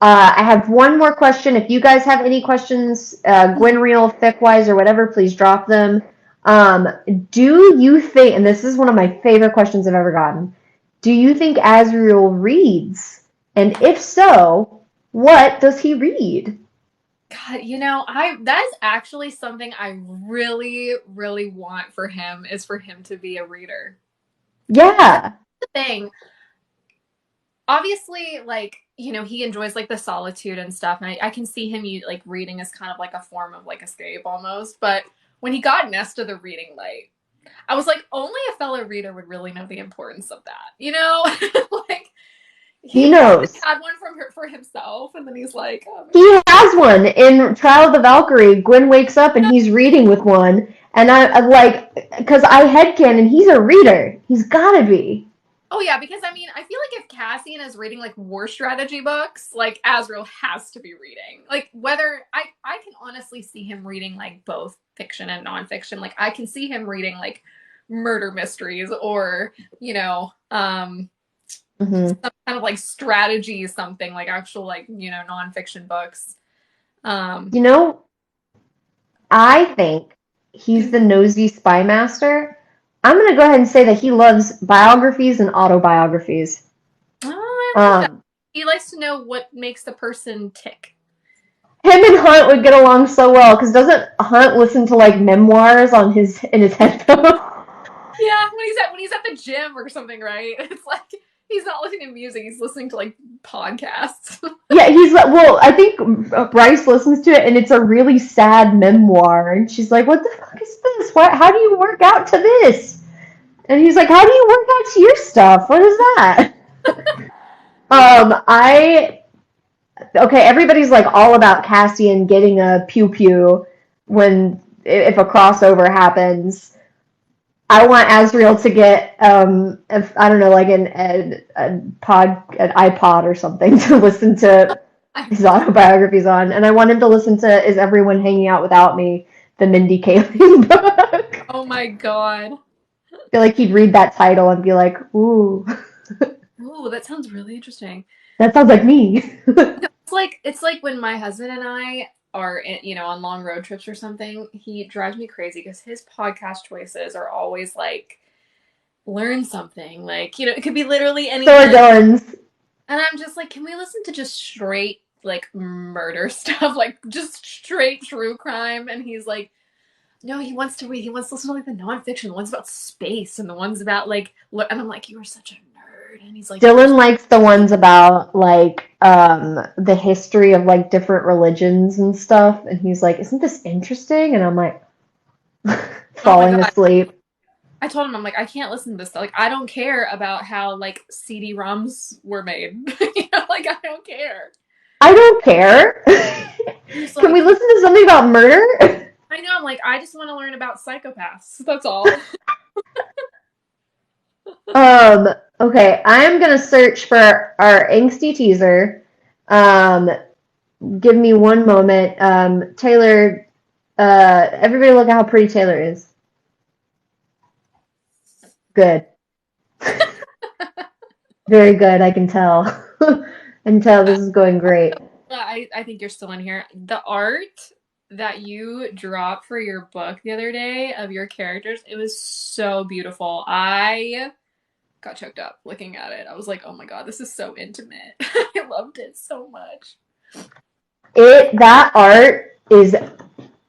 S1: I have one more question. If you guys have any questions, Gwen Reel, Thickwise, or whatever, please drop them. Um, do you think, and this is one of my favorite questions I've ever gotten, do you think Azriel reads? And if so, what does he read?
S2: God, you know, I that is actually something I really, really want for him is for him to be a reader. Because
S1: Yeah,
S2: the thing, obviously, like, you know, he enjoys like the solitude and stuff, and I can see him like reading as kind of like a form of like escape almost. But when he got Nesta the reading light, I was like, only a fellow reader would really know the importance of that, you know? Like
S1: he
S2: he probably
S1: knows.
S2: had one from her for himself, and then he's like, oh,
S1: He has one in Trial of the Valkyrie. Gwen wakes up and he's reading with one, and I'm like, because I headcanon, he's a reader. He's gotta be.
S2: oh yeah, because I mean, I feel like if Cassian is reading like war strategy books, like Azrael has to be reading. Like whether I can honestly see him reading like both fiction and nonfiction. Like I can see him reading like murder mysteries or, you know,
S1: Hmm.
S2: some kind of like strategy something like actual like, you know, nonfiction books. Um
S1: You know, I think he's the nosy spy master. I'm gonna go ahead and say that he loves biographies and autobiographies.
S2: I like that.
S1: Um,
S2: He likes to know what makes the person tick.
S1: Him and Hunt would get along so well because doesn't Hunt listen to like memoirs on his in his headphones?
S2: Yeah, when he's at the gym or something, right? It's like he's not listening to music; he's listening to like podcasts.
S1: Yeah, he's like, well, I think Bryce listens to it and it's a really sad memoir, and she's like, "What the fuck is this? What? How do you work out to this?" And he's like, "How do you work out to your stuff? What is that?" I okay. Everybody's like all about Cassian getting a pew pew when if a crossover happens. I want Asriel to get if, I don't know, like an iPod or something to listen to his autobiographies on, and I want him to listen to "Is Everyone Hanging Out Without Me," the Mindy Kaling book.
S2: Oh my god!
S1: I feel like he'd read that title and be like, "Ooh,
S2: Oh, that sounds really interesting.
S1: that sounds like me."
S2: It's like when my husband and I are you know on long road trips or something. He drives me crazy because his podcast choices are always like learn something. Like you know, it could be literally
S1: So are
S2: anything.
S1: Dylan's.
S2: And I'm just like, can we listen to just straight like murder stuff, like just straight true crime? And he's like, no, he wants to read. He wants to listen to like the nonfiction, the ones about space, and the ones about like. And I'm like, you are such a nerd. And he's like, you are.
S1: Dylan likes the ones about like the history of like different religions and stuff, and he's like, "Isn't this interesting?" And I'm like,
S2: Oh my
S1: falling
S2: god.
S1: asleep.
S2: I told him I'm like, I can't listen to this stuff. Like, I don't care about how like CD-ROMs were made. You know, like I don't care.
S1: I don't care.
S2: He's
S1: Can we
S2: like,
S1: listen to something about murder?
S2: I know. I'm like, I just want to learn about psychopaths. That's all.
S1: Um, okay, I am gonna search for our angsty teaser. Um, Give me one moment. Taylor, everybody look at how pretty Taylor is. Good. Very good, I can tell. I can tell this is going great.
S2: I think you're still in here. The art that you dropped for your book the other day of your characters, it was so beautiful. I got choked up looking at it. I was like, oh my god, this is so intimate. I loved it so much.
S1: That art is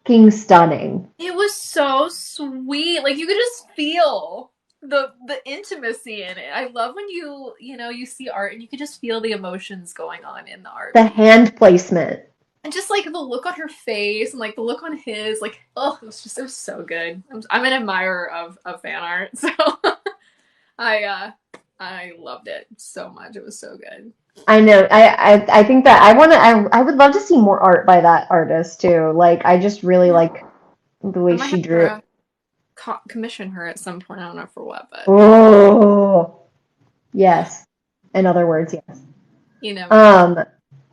S1: fucking stunning.
S2: It was so sweet. Like you could just feel the intimacy in it. I love when you know you see art and you could just feel the emotions going on in the art.
S1: The hand placement.
S2: And just like the look on her face and like the look on his, like oh, it was so good. I'm an admirer of fan art, so I loved it so much. It was so good.
S1: I know. I think that I would love to see more art by that artist too. Like I just really like the
S2: I
S1: way
S2: might
S1: she
S2: have
S1: drew it.
S2: to commission her at some point. I don't know for what, but
S1: Oh, yes. In other words, yes.
S2: you never know.
S1: Um,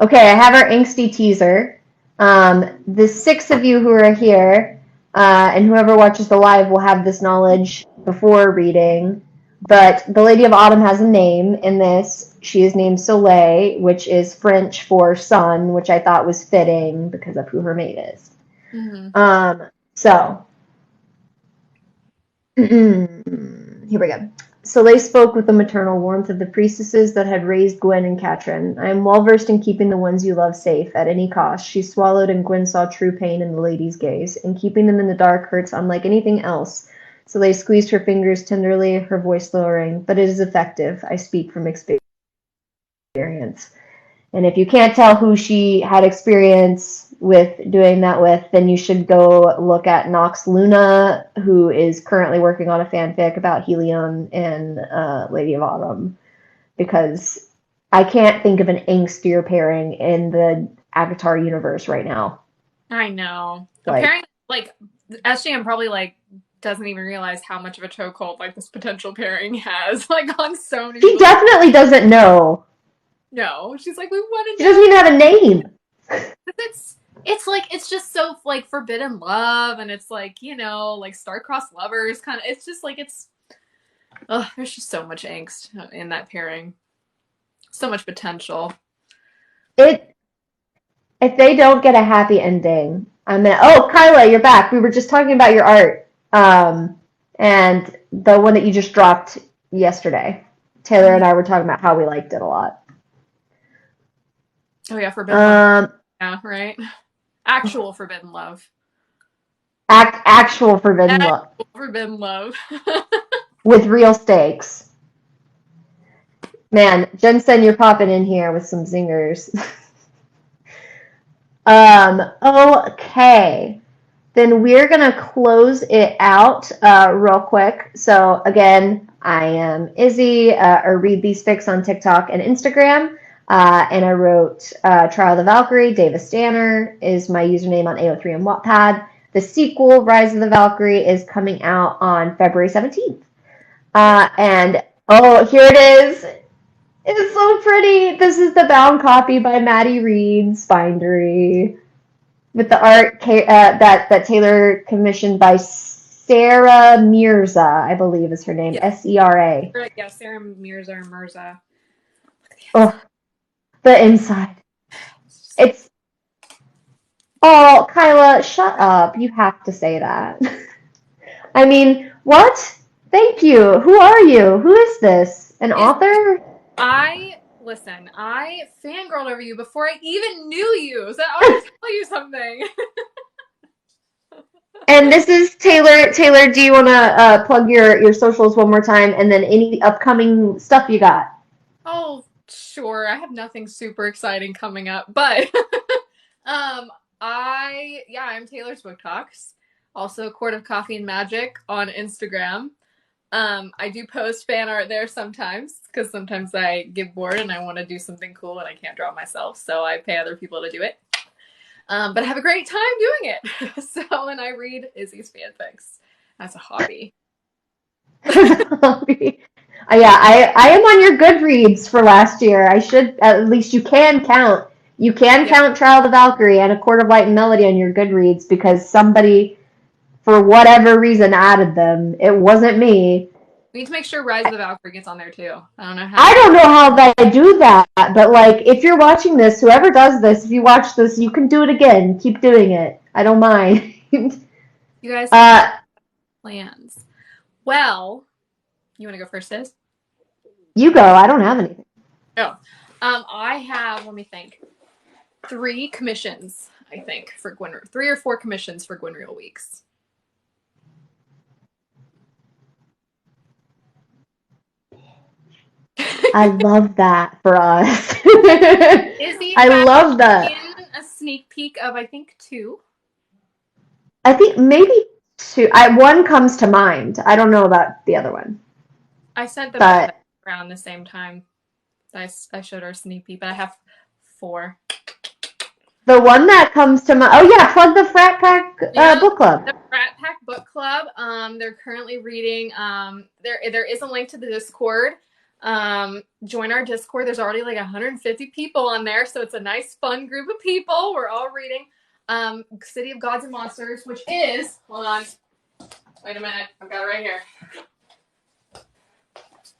S1: okay, I have our angsty teaser. The six of you who are here, and whoever watches the live will have this knowledge before reading. But the Lady of Autumn has a name in this. She is named Soleil, which is French for sun, which I thought was fitting because of who her mate is.
S2: Mm-hmm.
S1: So, here we go. Soleil spoke with the maternal warmth of the priestesses that had raised Gwen and Katrin. I am well versed in keeping the ones you love safe, at any cost. She swallowed, and Gwen saw true pain in the lady's gaze. And keeping them in the dark hurts unlike anything else. Soleil squeezed her fingers tenderly, her voice lowering. But it is effective. I speak from experience. And if you can't tell who she had experience with doing that with, then you should go look at Nox Luna, who is currently working on a fanfic about Helion and Lady of Autumn, because I can't think of an angstier pairing in the Avatar universe right now.
S2: I know.
S1: Like,
S2: Apparently, like SJM probably like doesn't even realize how much of a chokehold like this potential pairing has, like on so many
S1: she
S2: people.
S1: definitely doesn't know.
S2: No, she's like, we want
S1: She
S2: to
S1: doesn't
S2: know.
S1: even have a name.
S2: It's like it's just so like forbidden love, and it's like like star-crossed lovers kind of. It's just like there's just so much angst in that pairing, so much potential.
S1: It If they don't get a happy ending, I'm gonna. Oh, Kyla, you're back. We were just talking about your art, and the one that you just dropped yesterday. Taylor and I were talking about how we liked it a lot.
S2: Oh yeah, forbidden love. Yeah, right. Actual forbidden love.
S1: Actual forbidden love
S2: Actual forbidden love.
S1: with real stakes. Man, Jensen, you're popping in here with some zingers. Okay. Then we're going to close it out real quick. So, again, I am Izzy, or Read These Fics on TikTok and Instagram. And I wrote Trial of the Valkyrie. Davis Danner is my username on AO3 and Wattpad. The sequel, Rise of the Valkyrie, is coming out on February 17th. And, oh, here it is. It's so pretty. This is the bound copy by Maddie Reed's Bindery with the art that Taylor commissioned by Sarah Mirza, I believe is her name,
S2: Yeah.
S1: Sera.
S2: Yeah, Sarah Mirza.
S1: Oh, the inside. It's oh, Kyla, shut up. You have to say that. I mean, what? Thank you. Who are you? Who is this? An author?
S2: Listen, I fangirled over you before I even knew you, so I want to tell you something.
S1: And this is Taylor. Taylor, do you want to plug your socials one more time, and then any upcoming stuff you got?
S2: Oh, sure. I have nothing super exciting coming up, but I'm Taylor's Book Talks. Also, Court of Coffee and Magic on Instagram. I do post fan art there sometimes because sometimes I get bored and I want to do something cool and I can't draw myself, so I pay other people to do it. But I have a great time doing it. So, and I read Izzy's fanfics as a hobby.
S1: Yeah, I am on your Goodreads for last year. I should at least you can count. You can count Trial of the Valkyrie and A Court of Light and Melody on your Goodreads because somebody, for whatever reason, added them. It wasn't me.
S2: We need to make sure Rise of the Valkyrie gets on there too.
S1: I don't know how they do that, but like if you're watching this, whoever does this, if you watch this, you can do it again. Keep doing it. I don't mind.
S2: You guys have plans. Well, you want to go first, Liz?
S1: You go. I don't have anything.
S2: Oh, I have. Let me think. 3 commissions. I think for 3 or 4 commissions for Gwynreal Weeks.
S1: I love that for us.
S2: Izzy,
S1: I love that.
S2: In a sneak peek of I think 2.
S1: I think maybe 2. One comes to mind. I don't know about the other one.
S2: I sent them around the same time. I showed her a sneak peek, but I have 4.
S1: The one that comes to mind. Oh yeah, plug the Frat Pack book club.
S2: The Frat Pack book club. They're currently reading. There is a link to the Discord. Join our Discord. There's already like 150 people on there, so it's a nice, fun group of people. We're all reading City of Gods and Monsters, which is, hold on, wait a minute, I've got it right here.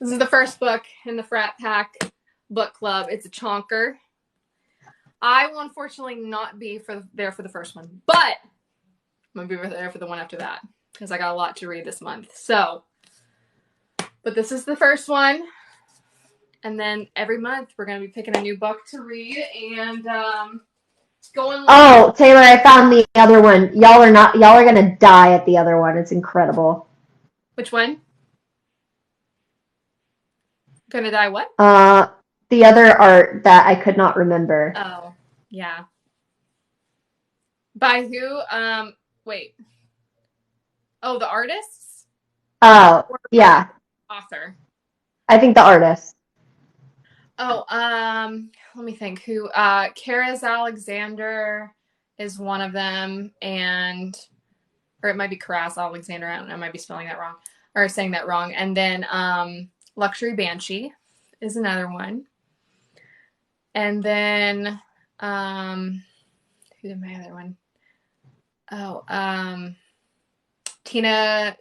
S2: This is the first book in the Frat Pack book club. It's a chonker. I will unfortunately not be there for the first one, but I'm going to be there for the one after that because I got a lot to read this month. So, but this is the first one. And then every month we're going to be picking a new book to read and going.
S1: Oh, Taylor, I found the other one. Y'all are going to die at the other one. It's incredible.
S2: Which one? Gonna die what?
S1: The other art that I could not remember.
S2: Oh, yeah. By who? Wait. Oh, the artists?
S1: Oh, yeah.
S2: Author.
S1: I think the artist.
S2: Oh, let me think. Who? Karis Alexander is one of them, or it might be Karas Alexander. I don't know. I might be spelling that wrong or saying that wrong. And then Luxury Banshee is another one. And then who's my other one? Oh, Tina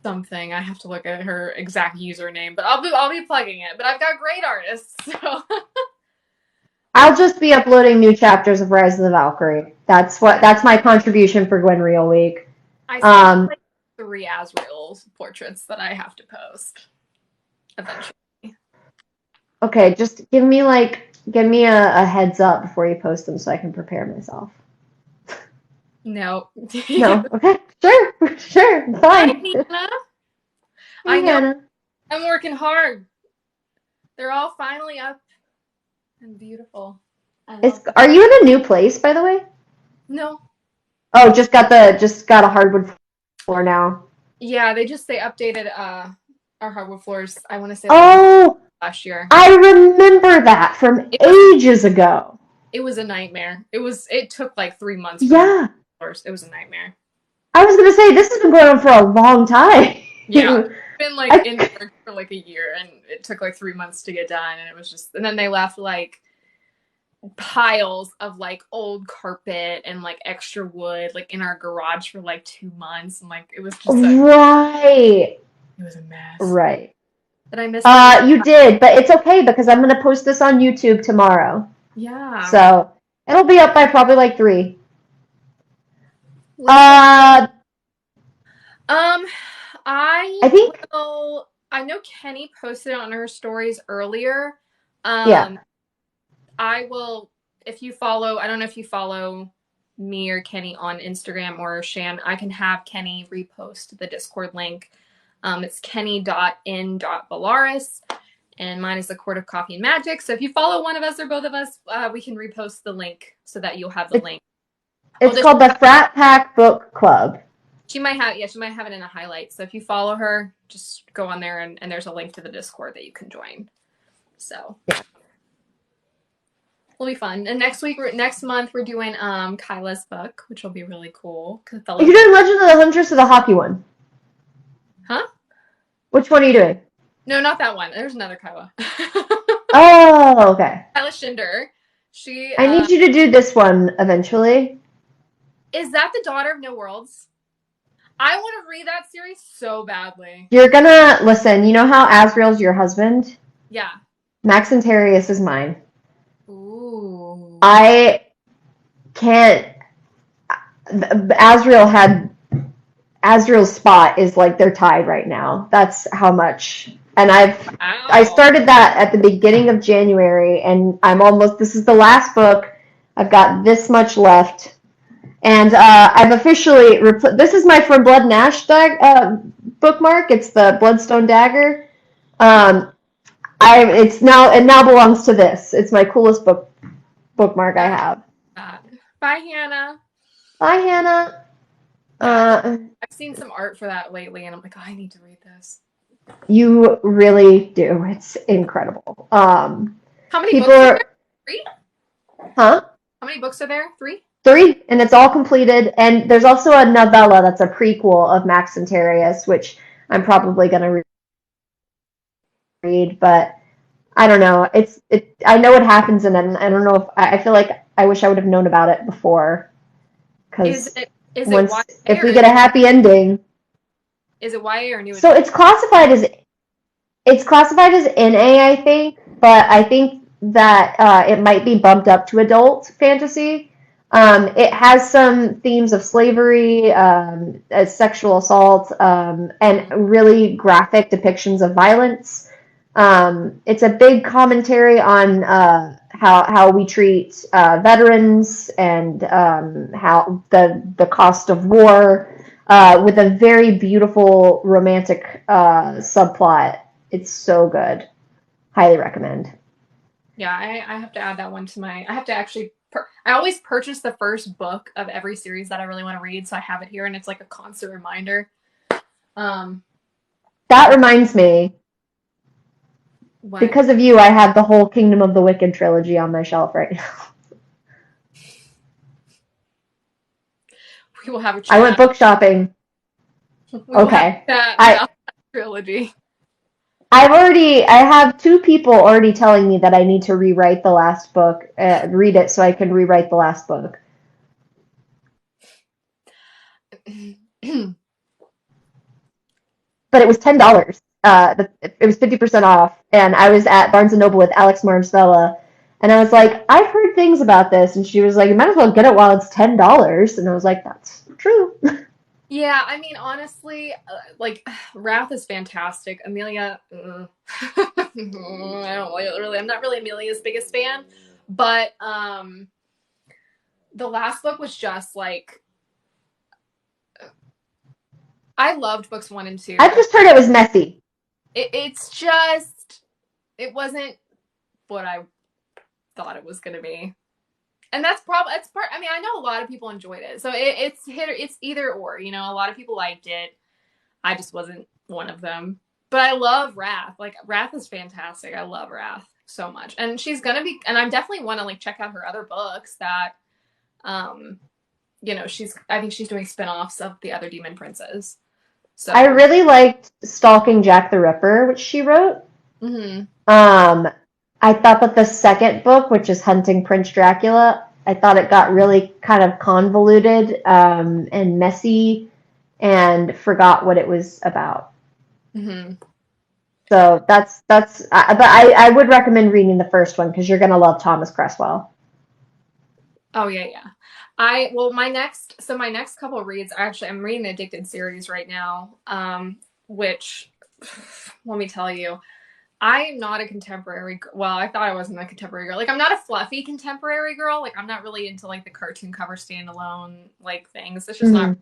S2: something. I have to look at her exact username, but I'll be plugging it. But I've got great artists, so
S1: I'll just be uploading new chapters of Rise of the Valkyrie. That's my contribution for Gwen Real Week.
S2: I still like 3 Asriel portraits that I have to post eventually.
S1: Okay, just give me a heads up before you post them so I can prepare myself.
S2: No.
S1: No. Okay. Sure. Fine.
S2: Hi,
S1: Hey, Hannah.
S2: I'm working hard. They're all finally up and beautiful.
S1: Are you in a new place, by the way?
S2: No.
S1: Oh, just got a hardwood floor now.
S2: Yeah, they updated our hardwood floors. I want to say last year.
S1: I remember that from ages ago.
S2: It was a nightmare. It took like 3 months.
S1: Yeah.
S2: It was a nightmare.
S1: I was gonna say this has been going on for a long time.
S2: Yeah, it's been like in the works for like a year, and it took like 3 months to get done, and it was just. And then they left like piles of like old carpet and like extra wood like in our garage for like 2 months, and like it was just
S1: right.
S2: It was a mess.
S1: Right.
S2: Did I miss?
S1: You did, but it's okay because I'm gonna post this on YouTube tomorrow.
S2: Yeah.
S1: So it'll be up by probably like 3. I
S2: know Kenny posted on her stories earlier.
S1: Yeah.
S2: I will, if you follow, I don't know if you follow me or Kenny on Instagram or Shan, I can have Kenny repost the Discord link. It's kenny.in.bellaris, and mine is the Court of Coffee and Magic. So if you follow one of us or both of us, we can repost the link so that you'll have the link.
S1: It's called the Frat Pack Book Club.
S2: She might have it in a highlight. So if you follow her, just go on there and there's a link to the Discord that you can join. So yeah. It'll be fun. And next month we're doing Kyla's book, which will be really cool. You're
S1: doing Legend of the Huntress or the hockey one?
S2: Huh?
S1: Which one are you doing?
S2: No, not that one. There's another Kyla.
S1: Oh, okay.
S2: Kyla Shinder.
S1: I need you to do this one eventually.
S2: Is that the Daughter of No Worlds? I want to read that series so badly.
S1: You're gonna listen. You know how Asriel's your husband?
S2: Yeah.
S1: Maxentarius is mine.
S2: Ooh.
S1: I can't. Asriel's spot is like they're tied right now. That's how much. And I started that at the beginning of January, and this is the last book. I've got this much left. And I've officially this is my From Blood and Ash bookmark. It's the Bloodstone Dagger. It now belongs to this. It's my coolest bookmark I have.
S2: Bye, Hannah.
S1: Bye, Hannah.
S2: I've seen some art for that lately, and I'm like, I need to read this.
S1: You really do. It's incredible. How
S2: many books are there? 3?
S1: Huh?
S2: How many books are there? 3?
S1: 3, and it's all completed. And there's also a novella that's a prequel of Maxentarius, which I'm probably going to read. But I don't know. I know what happens, and then I don't know if I feel like I wish I would have known about it before.
S2: Is
S1: Because
S2: it
S1: once,
S2: YA
S1: if
S2: or
S1: we get a happy ending,
S2: is it YA or new
S1: so
S2: adult?
S1: it's classified as NA, I think, but I think that it might be bumped up to adult fantasy. It has some themes of slavery, sexual assault, and
S2: Mm.
S1: really graphic depictions of violence. It's a big commentary on how we treat veterans and how the cost of war, with a very beautiful romantic subplot. It's so good. Highly recommend.
S2: Yeah, I have to add that one to my. I have to actually. I always purchase the first book of every series that I really want to read, so I have it here, and it's like a constant reminder. Um,
S1: That reminds me,
S2: what
S1: because of you, I have the whole Kingdom of the Wicked trilogy on my shelf right now.
S2: we will have a
S1: I went
S2: chat.
S1: book shopping.
S2: We will have
S1: Okay.
S2: a chat
S1: I
S2: about that trilogy.
S1: I have two people already telling me that I need to rewrite the last book, read it so I can rewrite the last book. But it was $10. It was 50% off, and I was at Barnes and Noble with Alex Marcella, and I was like, I've heard things about this, and she was like, you might as well get it while it's $10, and I was like, that's true.
S2: Yeah, I mean, honestly, like Wrath is fantastic. Amelia, I don't really. I'm not really Amelia's biggest fan, but the last book was just like I loved books 1 and 2.
S1: I've just heard it was messy.
S2: It's just it wasn't what I thought it was going to be, and that's probably that's part. I mean, I know a lot of people enjoyed it, so it's either or. You know, a lot of people liked it. I just wasn't one of them. But I love Wrath. Like Wrath is fantastic. I love Wrath so much, and she's gonna be. And I definitely want to like check out her other books that, um, she's. I think she's doing spin-offs of the other Demon Princes.
S1: I
S2: So,
S1: really liked Stalking Jack the Ripper, which she wrote.
S2: mm-hmm.
S1: Um, I thought that the second book, which is Hunting Prince Dracula, I thought it got really kind of convoluted and messy and forgot what it was about.
S2: Mm-hmm.
S1: So but I would recommend reading the first one because you're gonna love Thomas Cresswell.
S2: Oh yeah, yeah. My next couple of reads, actually, I'm reading the Addicted series right now, which let me tell you, I am not a contemporary. Well, I thought I wasn't a contemporary girl. Like, I'm not a fluffy contemporary girl. Like, I'm not really into like the cartoon cover standalone like things. It's just not.
S1: Hmm.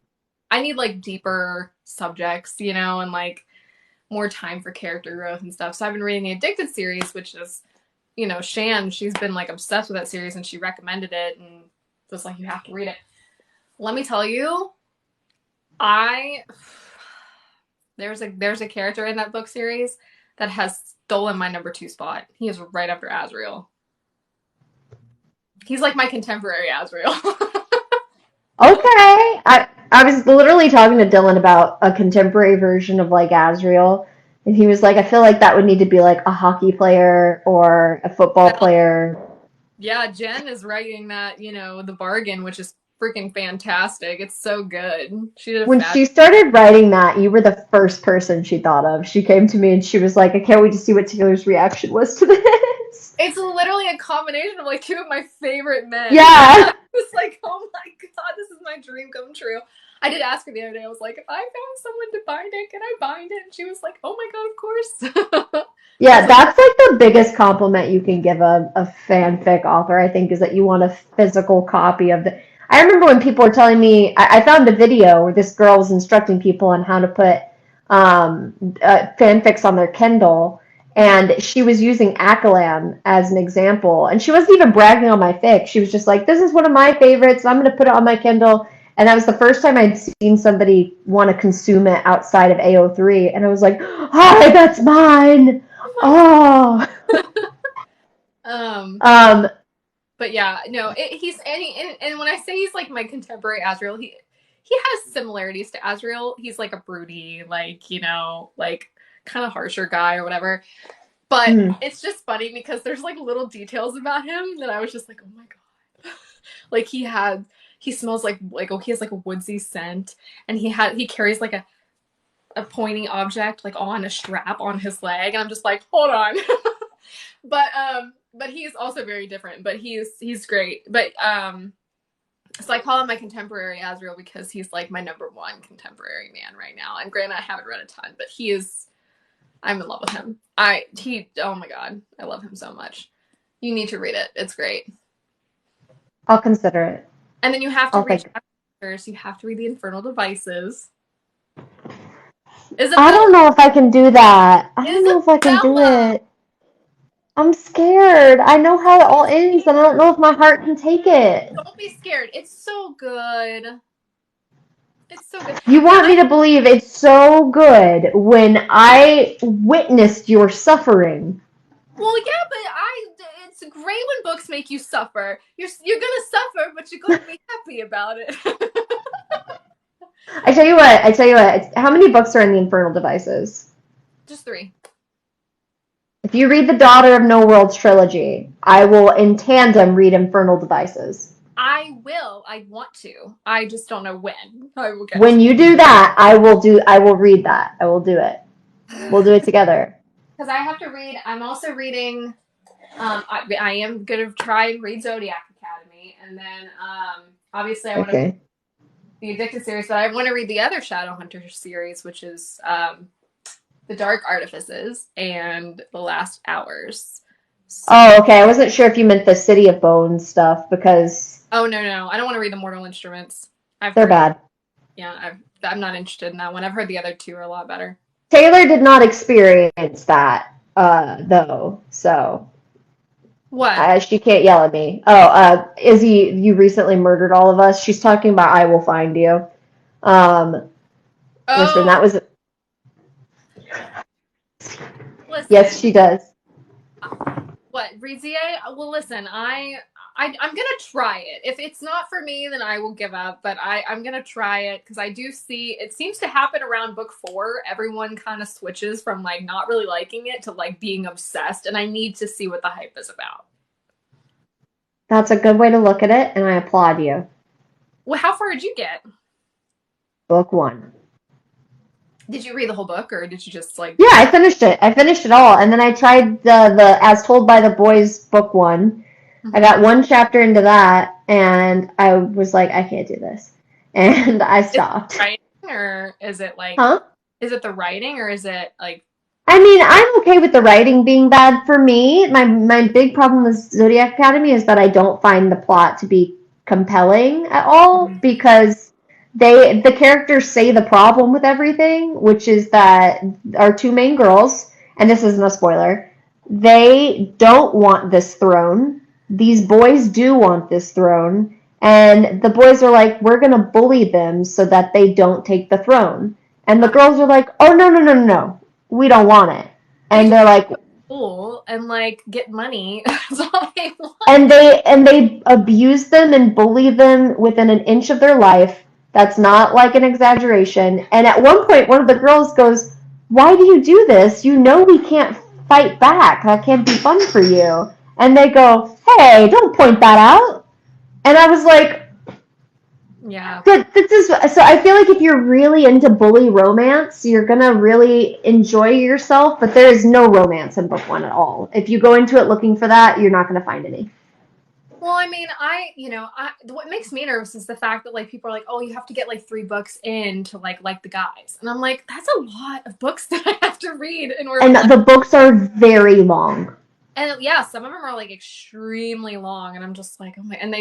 S2: I need like deeper subjects, and like more time for character growth and stuff. So I've been reading the Addicted series, which is, Shan. She's been like obsessed with that series, and she recommended it, and was like, you have to read it. Let me tell you, I there's a character in that book series that has stolen my number 2 spot. He is right after Azrael. He's like my contemporary Azrael.
S1: Okay. I was literally talking to Dylan about a contemporary version of like Asriel, and he was like, I feel like that would need to be like a hockey player or a football
S2: Well,
S1: player.
S2: yeah, Jen is writing that, the bargain, which is freaking fantastic. It's so good. She did a
S1: When
S2: fab.
S1: she started writing that, you were the first person she thought of. She came to me and she was like, I can't wait to see what Taylor's reaction was to this.
S2: It's literally a combination of like 2 of my favorite men.
S1: Yeah.
S2: It's like, oh my god, this is my dream come true. I did ask her the other day. I was like, if I found someone to bind it, can I bind it? And she was like, oh my god, of course. I was
S1: Yeah,
S2: like,
S1: that's like the biggest compliment you can give a fanfic author, I think, is that you want a physical copy of the. I remember when people were telling me, I found a video where this girl was instructing people on how to put fanfics on their Kindle, and she was using Akalam as an example. And she wasn't even bragging on my fic. She was just like, this is one of my favorites, I'm going to put it on my Kindle. And that was the first time I'd seen somebody want to consume it outside of AO3. And I was like, hi, that's mine. Oh,
S2: um,
S1: um,
S2: but yeah, no, he's and when I say he's like my contemporary Azrael, he has similarities to Azrael. He's like a broody, like like kind of harsher guy or whatever. But
S1: Mm.
S2: it's just funny because there's like little details about him that I was just like, oh my god. Like he smells like oh, he has like a woodsy scent, and he carries like a pointy object like on a strap on his leg, and I'm just like, hold on. But he is also very different, but he's great. But so I call him my contemporary Asriel because he's like my number one contemporary man right now. And granted, I haven't read a ton, but I'm in love with him. Oh my god, I love him so much. You need to read it. It's great.
S1: I'll consider it.
S2: And then you have to
S1: I'll
S2: read
S1: think.
S2: chapters. You have to read the Infernal Devices. Isabella,
S1: I don't know if I can do that. I don't know if I can do
S2: Isabella.
S1: it. I'm scared. I know how it all ends, and I don't know if my heart can take it.
S2: Don't be scared. It's so good. It's so good.
S1: You
S2: And
S1: want me to believe it's so good when I witnessed your suffering.
S2: well, yeah, but it's great when books make you suffer. You're gonna suffer, but you're gonna be happy about it.
S1: I tell you what, how many books are in the Infernal Devices?
S2: Just three.
S1: If you read the Daughter of No Worlds trilogy, I will in tandem read Infernal Devices.
S2: I will. I want to. I just don't know when I will get
S1: When you do that, I will read that. I will do it. We'll do it together.
S2: because I have to read. I'm also reading. I am gonna try and read Zodiac Academy, and then obviously I want to
S1: Okay.
S2: the Addicted series, but I want to read the other Shadowhunter series, which is the Dark Artifices and the Last Hours. So,
S1: Oh, okay. I wasn't sure if you meant the City of Bones stuff because
S2: oh no, I don't want to read the Mortal Instruments. I've
S1: they're
S2: heard,
S1: bad.
S2: yeah, I'm not interested in that one. I've heard the other two are a lot better.
S1: Taylor did not experience that, though, so
S2: What?
S1: she can't yell at me. Oh, Izzy, you recently murdered all of us. She's talking about I Will Find You. Um, listen,
S2: Oh,
S1: that was yes,
S2: listen.
S1: she does.
S2: What, Rizier? Well, listen, I'm gonna try it. If it's not for me, then I will give up. But I'm gonna try it because I do see it seems to happen around book 4. Everyone kind of switches from like not really liking it to like being obsessed, and I need to see what the hype is about.
S1: That's a good way to look at it, and I applaud you.
S2: Well, how far did you get?
S1: Book one.
S2: Did you read the whole book, or did you just like?
S1: Yeah, I finished it. I finished it all, and then I tried the As Told by the Boys book one. I
S2: Mhm.
S1: got one chapter into that, and I was like, I can't do this, and I
S2: Is it
S1: stopped.
S2: writing, or is it like?
S1: Huh?
S2: Is it the writing, or is it like?
S1: I mean, I'm okay with the writing being bad for me. My big problem with Zodiac Academy is that I don't find the plot to be compelling at all
S2: Mhm.
S1: because the characters say the problem with everything, which is that our two main girls, and this isn't a spoiler, they don't want this throne. These boys do want this throne, and the boys are like, we're gonna bully them so that they don't take the throne. And the girls are like, oh no no no no no, we don't want it.
S2: They
S1: And
S2: just
S1: they're like,
S2: school and like get money. That's all they want.
S1: and they abuse them and bully them within an inch of their life. That's not like an exaggeration. And at one point, one of the girls goes, why do you do this? You know we can't fight back. That can't be fun for you. And they go, hey, don't point that out. And I was like,
S2: Yeah.
S1: this is so. I feel like if you're really into bully romance, you're gonna really enjoy yourself. But there is no romance in book one at all. If you go into it looking for that, you're not gonna find any.
S2: Well, I mean, what makes me nervous is the fact that like people are like, oh, you have to get like 3 books in to like the guys, and I'm like, that's a lot of books that I have to read in order to
S1: And
S2: like.
S1: the books are very long.
S2: And yeah, some of them are like extremely long, and I'm just like, oh my, and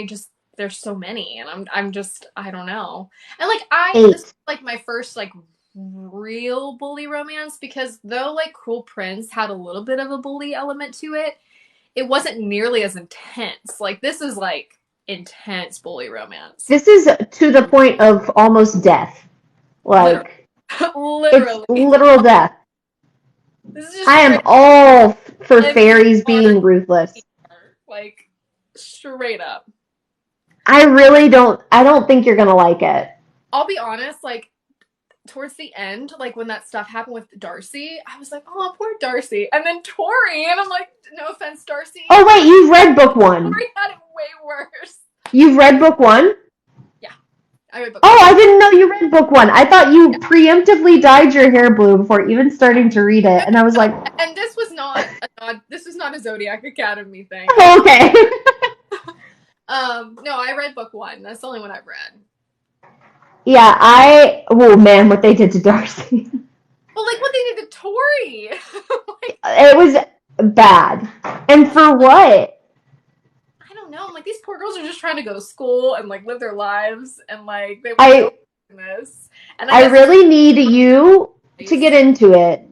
S2: there's so many, and I'm just I don't know, and like this is
S1: 8.
S2: like my first like real bully romance because though like Cruel Prince had a little bit of a bully element to it, it wasn't nearly as intense. Like this is like intense bully romance.
S1: This is to the point of almost death.
S2: Literally,
S1: Like it's
S2: literally.
S1: literal death.
S2: This is just
S1: I am
S2: straight
S1: all for
S2: living
S1: fairies
S2: hard,
S1: being ruthless.
S2: like straight up.
S1: I really don't. I don't think you're gonna like it.
S2: I'll be honest, like towards the end, like when that stuff happened with Darcy, I was like, oh, poor Darcy. And then Tori, and I'm like, no offense, Darcy.
S1: Oh wait, you've read book one.
S2: Tori had it way worse.
S1: You've read book one?
S2: Yeah, I read book
S1: Oh,
S2: one.
S1: I didn't know you read book one. I thought you preemptively dyed your hair blue before even starting to read it, and I was like,
S2: And this was not a Zodiac Academy thing.
S1: oh, okay.
S2: No, I read book one. That's the only one I've read.
S1: Yeah, oh man, what they did to Darcy.
S2: Well, like what they did to Tori. Like,
S1: it was bad. And for what?
S2: I don't know. I'm like, these poor girls are just trying to go to school and like live their lives, and like they
S1: I
S2: this. And
S1: I really need you to get into it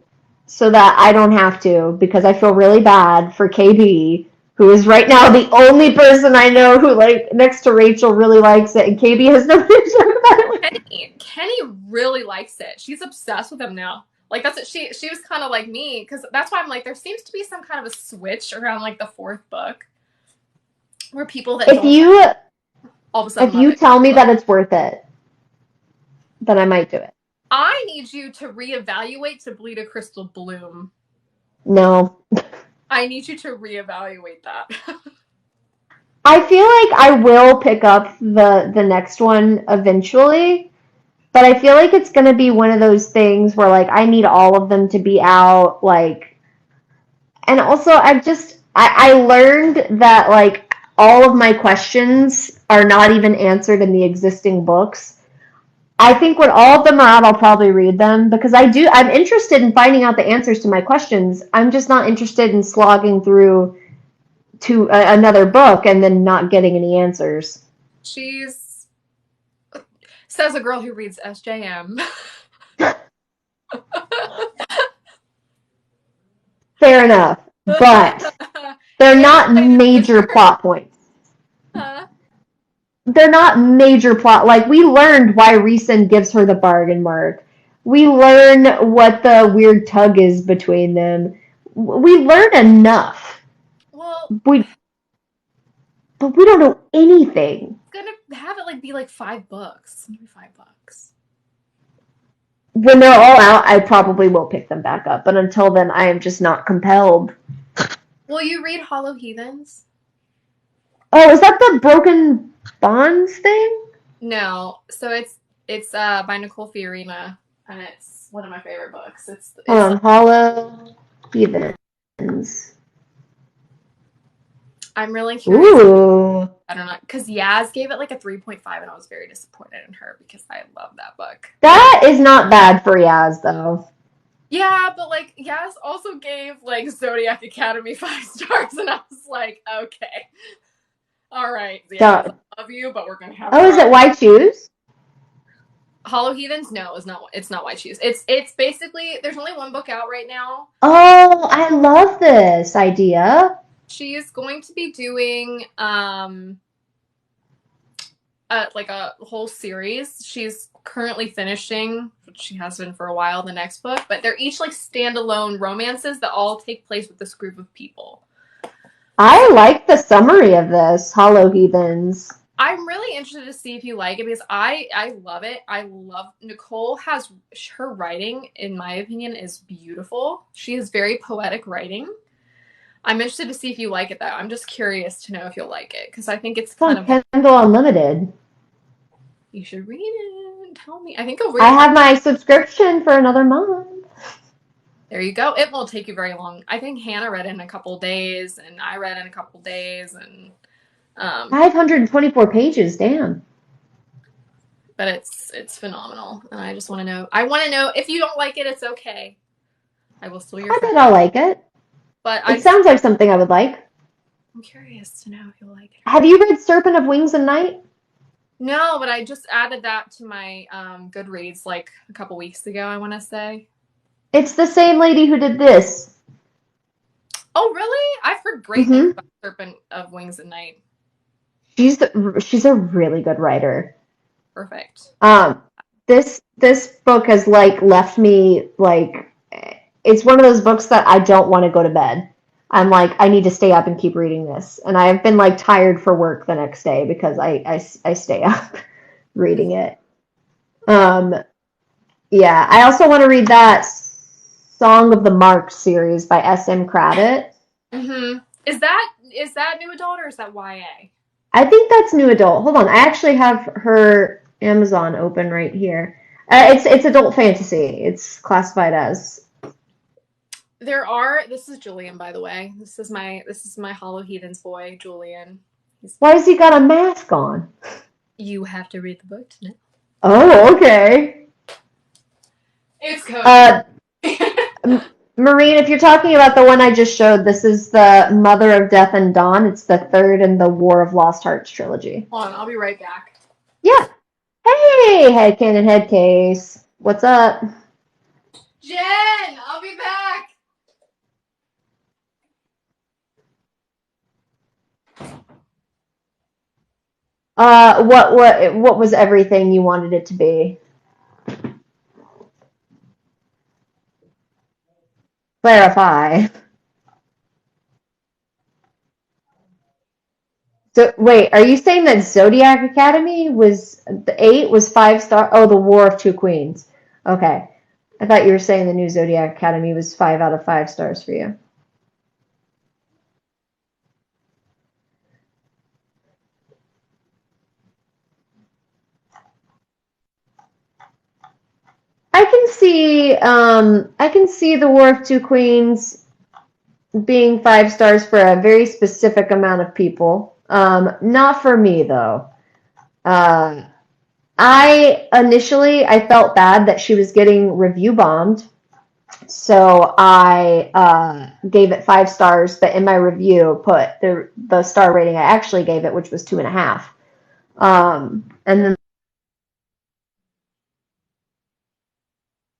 S1: so that I don't have to, because I feel really bad for KB, who is right now the only person I know who, like, next to Rachel, really likes it, and KB has nothing to talk about it.
S2: Kenny really likes it. She's obsessed with him now. Like that's what she was kind of like me, because that's why I'm like, there seems to be some kind of a switch around like the fourth book where people that all of a sudden
S1: if you tell me that it's worth it, then I might do it.
S2: I need you to reevaluate to Bleed a Crystal Bloom.
S1: No.
S2: I need you to reevaluate that.
S1: I feel like I will pick up the next one eventually, but I feel like it's going to be one of those things where, like, I need all of them to be out, like, and also I learned that, like, all of my questions are not even answered in the existing books. I think when all of them are out, I'll probably read them, because I'm interested in finding out the answers to my questions. I'm just not interested in slogging through to another book and then not getting any answers.
S2: She's, says a girl who reads SJM.
S1: Fair enough, but they're not major plot points. They're not major plot. Like, we learned why Rhys gives her the bargain mark. We learn what the weird tug is between them. We learn enough.
S2: Well,
S1: but we don't know anything.
S2: It's gonna have it like be like 5 books. Maybe 5 books.
S1: When they're all out, I probably will pick them back up. But until then, I am just not compelled.
S2: Will you read Hollow Heathens?
S1: Oh, is that the Broken Bonds thing?
S2: No. So it's by Nicole Fiorina, and it's one of my favorite books. It's
S1: Hollow Heathens.
S2: I'm really curious.
S1: Ooh.
S2: I don't know, because Yaz gave it like a 3.5, and I was very disappointed in her because I love that book.
S1: That is not bad for Yaz, though.
S2: Yeah, but like Yaz also gave like Zodiac Academy 5 stars, and I was like, okay, all right, Yaz, I love you, but we're gonna have.
S1: Oh, is it Why Choose?
S2: Hollow Heathens? No, it's not. It's not Why Choose. It's basically, there's only one book out right now.
S1: Oh, I love this idea.
S2: She is going to be doing like a whole series. She's currently finishing, which she has been for a while, the next book, but they're each like standalone romances that all take place with this group of people.
S1: I like the summary of this, Hollow Heathens.
S2: I'm really interested to see if you like it, because I love it. I love Nicole. Has her writing, in my opinion, is beautiful. She has very poetic writing. I'm interested to see if you like it, though. I'm just curious to know if you'll like it, because I think it's kind of
S1: Kindle Unlimited.
S2: You should read it. Tell me. I think you'll read
S1: it. I have my subscription for another month.
S2: There you go. It won't take you very long. I think Hannah read it in a couple days, and I read it in a couple days, and
S1: 524 pages. Damn.
S2: But it's phenomenal, and I just want to know. I want to know if you don't like it. It's okay. I will still your.
S1: I think I'll like it.
S2: But
S1: it sounds like something I would like.
S2: I'm curious to know if you'll like it.
S1: Have you read Serpent of Wings and Night?
S2: No, but I just added that to my Goodreads like a couple weeks ago, I want to say.
S1: It's the same lady who did this.
S2: Oh, really? I've heard great things about Serpent of Wings and Night.
S1: She's a really good writer.
S2: Perfect.
S1: This book has like left me like, it's one of those books that I don't want to go to bed. I'm like, I need to stay up and keep reading this. And I've been like tired for work the next day because I stay up reading it. Yeah, I also want to read that Song of the Mark series by S.M. Craddock.
S2: Is that new adult or is that YA?
S1: I think that's new adult. Hold on, I actually have her Amazon open right here. It's adult fantasy. It's classified as.
S2: This is Julian, by the way. This is my Hollow Heathens boy, Julian. He's,
S1: Why has he got a mask on?
S2: you have to read the book to know.
S1: Oh, okay.
S2: It's cozy.
S1: Uh, Marine, if you're talking about the one I just showed, this is the Mother of Death and Dawn. It's the third in the War of Lost Hearts trilogy.
S2: Hold on, I'll be right back.
S1: Yeah. Hey, Headcanon Headcase. What's up?
S2: Jen, I'll be back.
S1: What was everything you wanted it to be? Clarify. So wait, are you saying that Zodiac Academy was the 8 was 5 star? Oh, the War of Two Queens. Okay. I thought you were saying the new Zodiac Academy was 5 out of 5 stars for you. I can see the War of Two Queens being 5 stars for a very specific amount of people. Not for me though. Uh, I felt bad that she was getting review bombed, so I gave it 5 stars. But in my review, put the star rating I actually gave it, which was 2.5. And then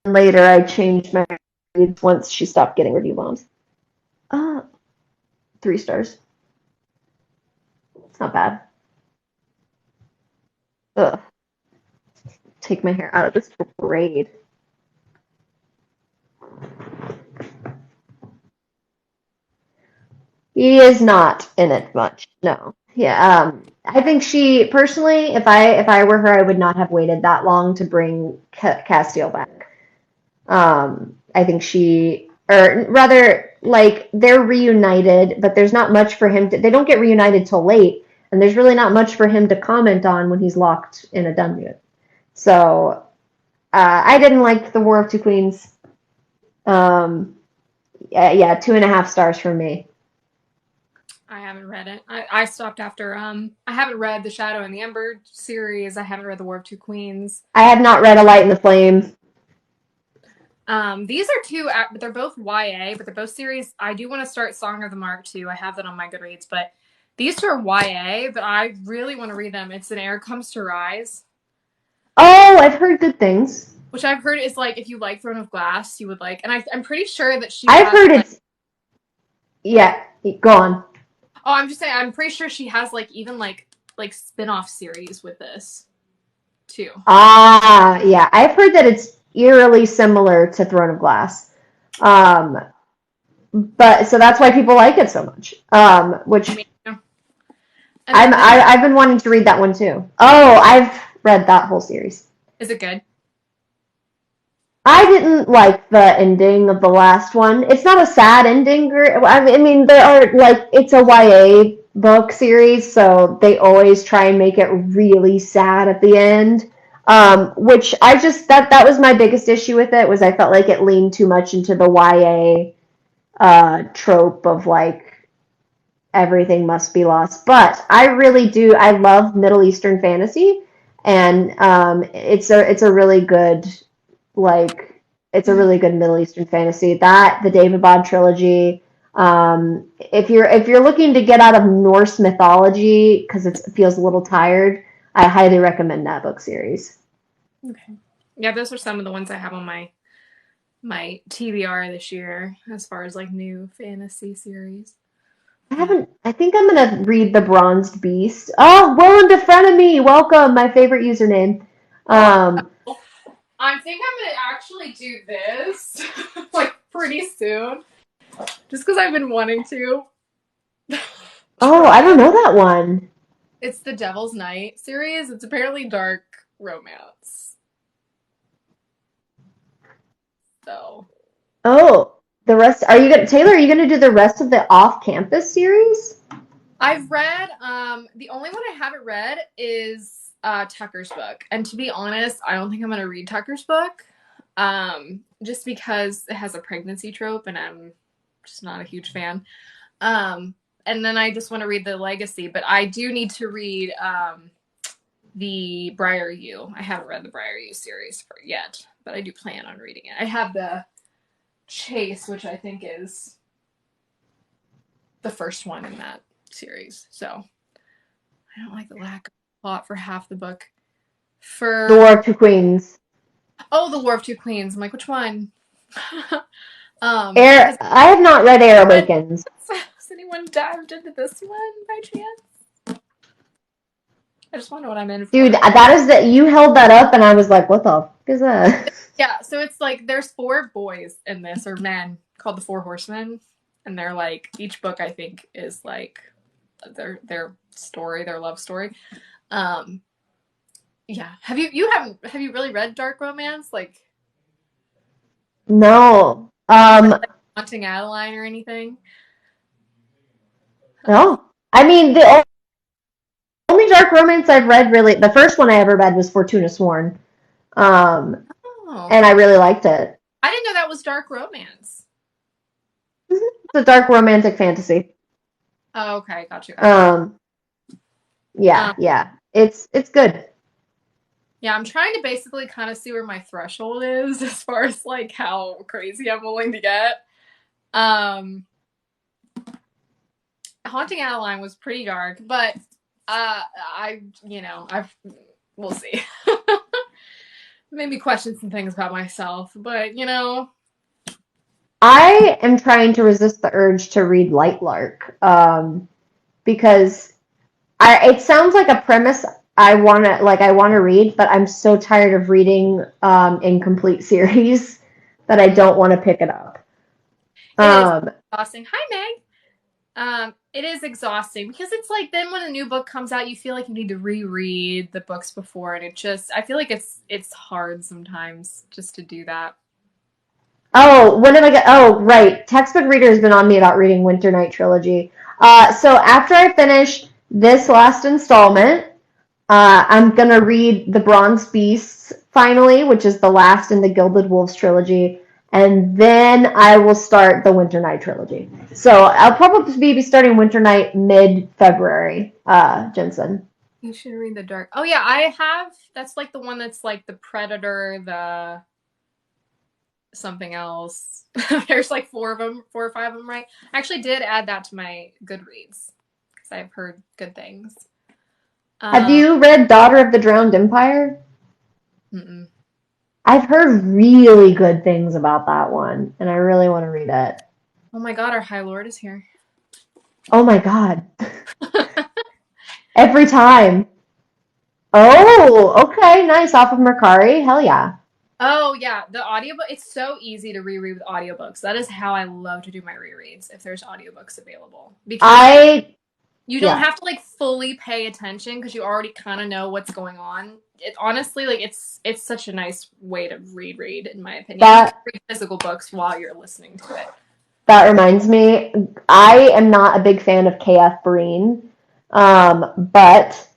S1: later I changed my grades once she stopped getting review bombs. Uh, 3 stars. It's not bad. Ugh, take my hair out of this braid. He is not in it much. No. Yeah. I think she personally, if I were her, I would not have waited that long to bring Castiel back. I think or rather, like they're reunited, but there's not much for him to. They don't get reunited till late, and there's really not much for him to comment on when he's locked in a dungeon. So I didn't like the War of Two Queens. Um, yeah, 2.5 stars from me.
S2: I haven't read it. I stopped after I haven't read the Shadow and the Ember series. I haven't read the War of Two Queens.
S1: I have not read A Light in the Flame.
S2: These are two, but they're both YA, but they're both series. I do want to start Song of the Mark too. I have that on my Goodreads, but these two are YA, but I really want to read them. It's An Heir Comes to Rise,
S1: Oh, I've heard good things.
S2: which I've heard is like if you like Throne of Glass, you would like. And I'm pretty sure that she
S1: I've
S2: has
S1: heard
S2: like.
S1: it's yeah. Go on.
S2: Oh, I'm just saying. I'm pretty sure she has like even like spin-off series with this too.
S1: Ah, yeah. I've heard that it's eerily similar to Throne of Glass. Um, but so that's why people like it so much.
S2: I
S1: Which
S2: mean, you know. And then
S1: I've been wanting to read that one too. Oh, I've read that whole series.
S2: is it good?
S1: I didn't like the ending of the last one. It's not a sad ending. I mean, there are like it's a YA book series, so they always try and make it really sad at the end. Which I just that was my biggest issue with it was I felt like it leaned too much into the YA trope of like everything must be lost. But I really do. I love Middle Eastern fantasy, and it's a really good like it's a really good Middle Eastern fantasy. That the David Bond trilogy. If you're looking to get out of Norse mythology because it feels a little tired, I highly recommend that book series.
S2: Okay. Yeah, those are some of the ones I have on my TBR this year as far as like new fantasy series.
S1: I haven't. I think I'm gonna read The Bronzed Beast. Oh, Willem de Frenemy, welcome, my favorite username.
S2: Oh,
S1: Um,
S2: I think I'm gonna actually do this like pretty soon, just because I've been wanting to.
S1: oh, I don't
S2: Try.
S1: know that one.
S2: It's the Devil's Night series. It's apparently dark romance. So
S1: Oh, the rest. Taylor? Are you gonna do the rest of the off-campus series?
S2: I've read the only one I haven't read is Tucker's book. And to be honest, I don't think I'm gonna read Tucker's book. Just because it has a pregnancy trope and I'm just not a huge fan. And then I just want to read the Legacy, but I do need to read the Briar U. I haven't read the Briar U series yet, but I do plan on reading it. I have the Chase, which I think is the first one in that series. So I don't like the lack of plot for half the book.
S1: The
S2: For
S1: War of Two Queens.
S2: the War of Two Queens. I'm like, which one?
S1: Air.
S2: Has
S1: I have not read Air
S2: anyone,
S1: Awakens.
S2: has anyone dived into this one by chance? I just want to know what I'm in
S1: Dude,
S2: for.
S1: that is that you held that up, and I was like, "What the fuck is that?"
S2: Yeah, so it's like there's four boys in this, or men, called the Four Horsemen, and they're like each book I think is like their story, their love story. Um, yeah, have you really read dark romance
S1: No.
S2: like Haunting Adeline or anything?
S1: No. I mean, the only dark romance I've read really, the first one I ever read was Fortuna Sworn, um,
S2: Oh,
S1: and I really liked it.
S2: I didn't know that was dark romance.
S1: It's a dark romantic fantasy.
S2: Oh, okay, gotcha.
S1: Um, yeah,
S2: Um,
S1: yeah. It's good.
S2: yeah, I'm trying to basically kind of see where my threshold is as far as like how crazy I'm willing to get. Um, Haunting Adeline was pretty dark, but I've we'll see. Made me question some things about myself, but
S1: I am trying to resist the urge to read Lightlark, because it sounds like a premise I wanna read, but I'm so tired of reading incomplete series that I don't want to pick it up.
S2: it is
S1: Um,
S2: exhausting. Hi, Meg. It is exhausting because it's like then when a new book comes out, you feel like you need to reread the books before, and I feel like it's hard sometimes just to do that.
S1: oh, when am I get? Oh, right. Textbook Reader has been on me about reading Winter Night Trilogy. So after I finish this last installment, I'm gonna read The Bronze Beasts finally, which is the last in the Gilded Wolves trilogy, and then I will start the Winter Night trilogy. So I'll probably be starting Winter Night mid-February, Jensen.
S2: You should read The Dark. Oh yeah, I have. That's like the one that's like the Predator, the something else. There's like four of them, four or five of them, right? I actually did add that to my Goodreads because I've heard good things.
S1: Have
S2: Um,
S1: you read Daughter of the Drowned Empire?
S2: mm-mm.
S1: I've heard really good things about that one, and I really want to read it.
S2: Oh my God, our High Lord is here.
S1: Oh my god. Every time. Oh, okay, nice. Off of Mercari. Hell yeah.
S2: Oh yeah, the audiobook. It's so easy to reread with audiobooks. That is how I love to do my rereads if there's audiobooks available because
S1: I,
S2: you don't
S1: yeah.
S2: have to like fully pay attention because you already kind of know what's going on. It honestly like it's such a nice way to reread in my opinion. You can
S1: That
S2: read physical books while you're listening to it.
S1: that reminds me, I am not a big fan of KF Breen, but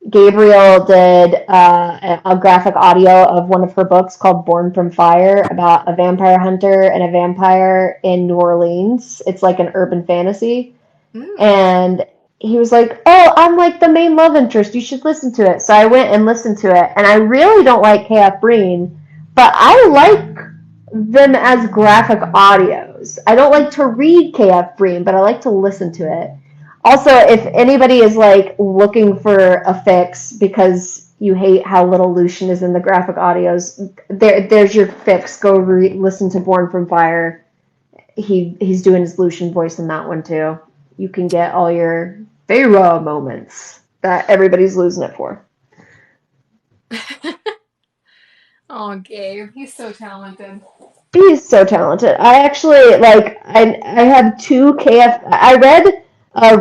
S1: Gabriel did a graphic audio of one of her books called Born from Fire about a vampire hunter and a vampire in New Orleans. It's like an urban fantasy.
S2: Mm.
S1: And he was like, "Oh, I'm like the main love interest. You should listen to it." So I went and listened to it, and I really don't like KF Breen, but I like them as graphic audios. I don't like to read KF Breen, but I like to listen to it. Also, if anybody is like looking for a fix because you hate how little Lucian is in the graphic audios, there's your fix. Go listen to Born from Fire. He's doing his Lucian voice in that one too. You can get all your Feyre moments that everybody's losing it for.
S2: Oh, Gabe, he's so talented.
S1: He's so talented. I actually like. I have two KF. I read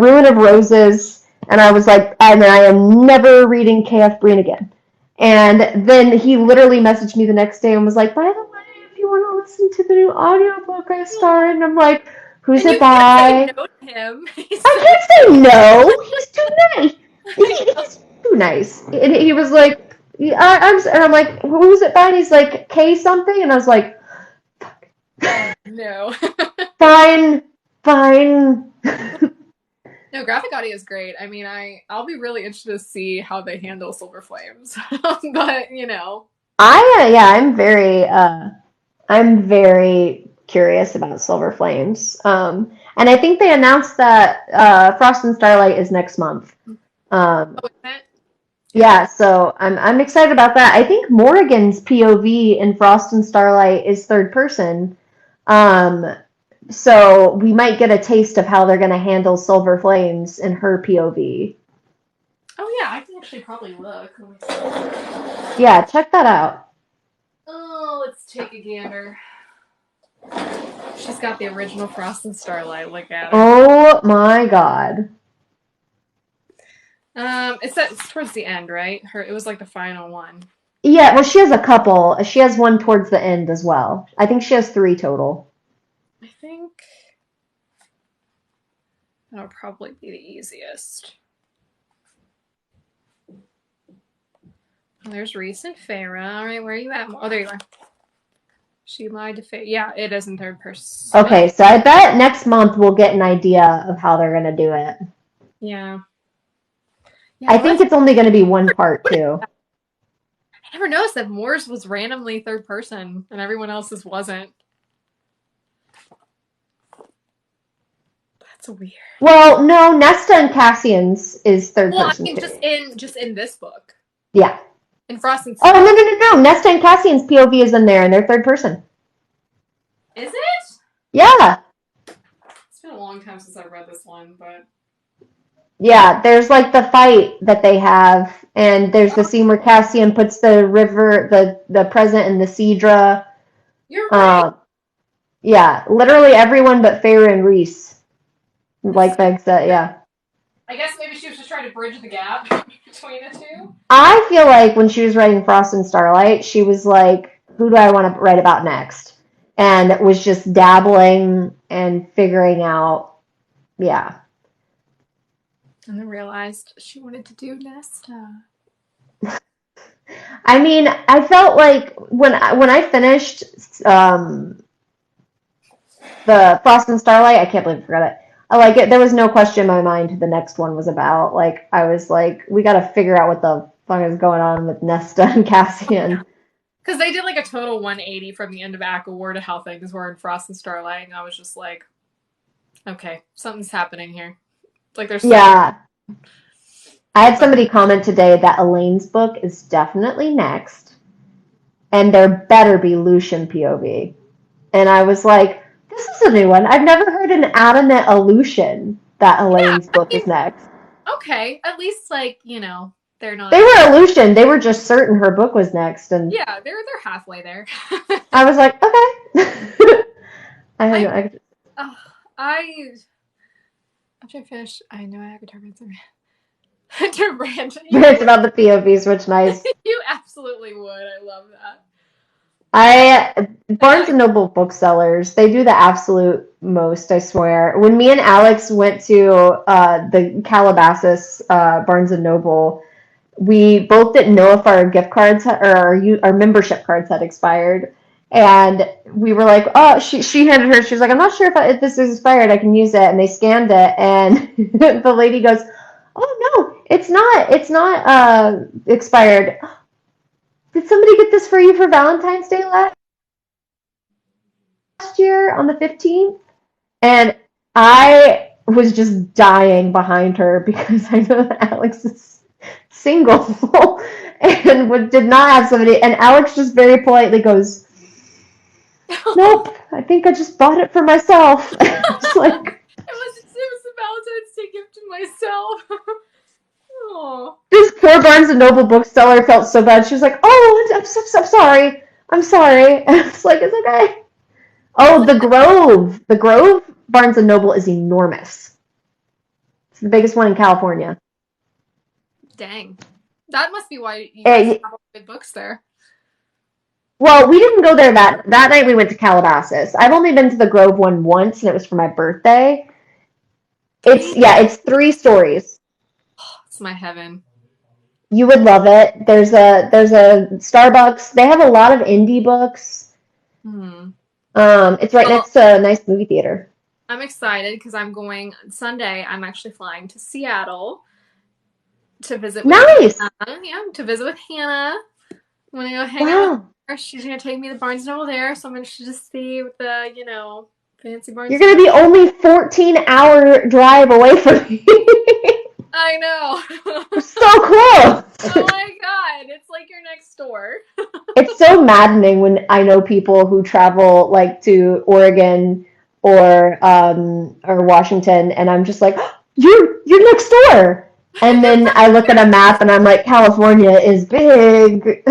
S1: Ruin of Roses, and I was like, and I am never reading KF Breen again. And then he literally messaged me the next day and was like, "By the way, if you want to listen to the new audiobook I started. And I'm like, who's
S2: And
S1: it
S2: you can't say
S1: by?
S2: no to him. He's
S1: I
S2: so
S1: can't say no. He's too nice.
S2: I know.
S1: He's too nice. And he was like, and I'm like, who's it by? And he's like, K something. And I was like,
S2: Oh no.
S1: fine, fine.
S2: No, graphic audio is great. I mean, I'll be really interested to see how they handle Silver Flames. But,
S1: Yeah, I'm very curious about Silver Flames. And I think they announced that Frost and Starlight is next month.
S2: oh, isn't it? Yeah.
S1: Yeah, so I'm excited about that. I think Morrigan's POV in Frost and Starlight is third person. Um, so we might get a taste of how they're going to handle Silver Flames in her POV.
S2: Oh yeah, I can actually probably look. Let me see.
S1: Yeah, check that out.
S2: Oh, let's take a gander. She's got the original Frost and Starlight. Look at her.
S1: Oh my God.
S2: It's towards the end, right? It was like the final one.
S1: Yeah, well, she has a couple. She has one towards the end as well. I think she has three total.
S2: I think that'll probably be the easiest. Oh, there's Reese and Farah. All right, where are you at? Oh, there you are. She lied to Farah. Yeah, it is in third person.
S1: Okay, so I bet next month we'll get an idea of how they're going to do it.
S2: Yeah.
S1: I think it's only going to be one part, too.
S2: I never noticed that Moore's was randomly third person and everyone else's wasn't. That's weird.
S1: Well, no, Nesta and Cassian's is third
S2: Well, I
S1: person,
S2: mean,
S1: too.
S2: just in this book.
S1: Yeah.
S2: In Frost and
S1: Oh,
S2: Stone.
S1: no. Nesta and Cassian's POV is in there, and they're third person.
S2: Is it?
S1: Yeah.
S2: It's been a long time since I've read this one, but.
S1: Yeah, there's like the fight that they have, and there's the scene where Cassian puts the river, the present in the Cedra.
S2: You're right.
S1: Yeah, literally everyone but Feyre and Reese. Like Meg said, yeah.
S2: I guess maybe she was just trying to bridge the gap between the two.
S1: I feel like when she was writing Frost and Starlight, she was like, who do I want to write about next? And was just dabbling and figuring out, yeah.
S2: And then realized she wanted to do Nesta.
S1: I mean, I felt like when I finished the Frost and Starlight, I can't believe I forgot it. I like it. There was no question in my mind who the next one was about. Like, I was like, we got to figure out what the fuck is going on with Nesta and Cassian.
S2: Because they did like a total 180 from the end of Act War to how things were in Frost and Starlight, and I was just like, okay, something's happening here. Like there's
S1: Yeah. I had somebody comment today that Elaine's book is definitely next, and there better be Lucian POV. And I was like, this is a new one. I've never heard an adamant Lucian that Elaine's book is next.
S2: Okay, at least like they're not.
S1: They were Lucian. They were just certain her book was next, and
S2: yeah, they're halfway there.
S1: I was like, okay.
S2: After I finish, I know I have a to rant.
S1: It's about the POVs, which nice.
S2: You absolutely would. I love that.
S1: Barnes and Noble booksellers, they do the absolute most, I swear. When me and Alex went to the Calabasas Barnes and Noble, we both didn't know if our gift cards or our membership cards had expired. And we were like, oh, she handed her, she was like, I'm not sure if this is expired, I can use it. And they scanned it, and the lady goes, oh, no, it's not expired. Did somebody get this for you for Valentine's Day last year on the 15th? And I was just dying behind her because I know that Alex is single and did not have somebody. And Alex just very politely goes, nope, I think I just bought it for myself. It's like,
S2: it was a Valentine's Day gift to myself. Oh.
S1: This poor Barnes and Noble bookseller felt so bad. She was like, "Oh, I'm so sorry. I'm sorry." And it's like, it's okay. Oh, the Grove Barnes and Noble is enormous. It's the biggest one in California.
S2: Dang, that must be why you guys have all the good books there.
S1: Well, we didn't go there that night. We went to Calabasas. I've only been to the Grove one once, and it was for my birthday.
S2: Three?
S1: It's 3 stories.
S2: It's my heaven.
S1: You would love it. There's a Starbucks. They have a lot of indie books.
S2: Hmm.
S1: It's right
S2: Well,
S1: next to a nice movie theater.
S2: I'm excited because I'm going Sunday. I'm actually flying to Seattle to visit with
S1: Nice.
S2: Hannah. Yeah, to visit with Hannah. I'm gonna go hang out with
S1: Wow.
S2: her. She's gonna take me to Barnes& and Noble there, so I'm gonna just see with the, fancy
S1: You're
S2: Barnes& and
S1: gonna
S2: Noble.
S1: be only 14-hour drive away from me.
S2: I know.
S1: So cool.
S2: Oh my god, it's like your next door.
S1: It's so maddening when I know people who travel like to Oregon or Washington, and I'm just like, you're next door. And then I look at a map and I'm like, California is big.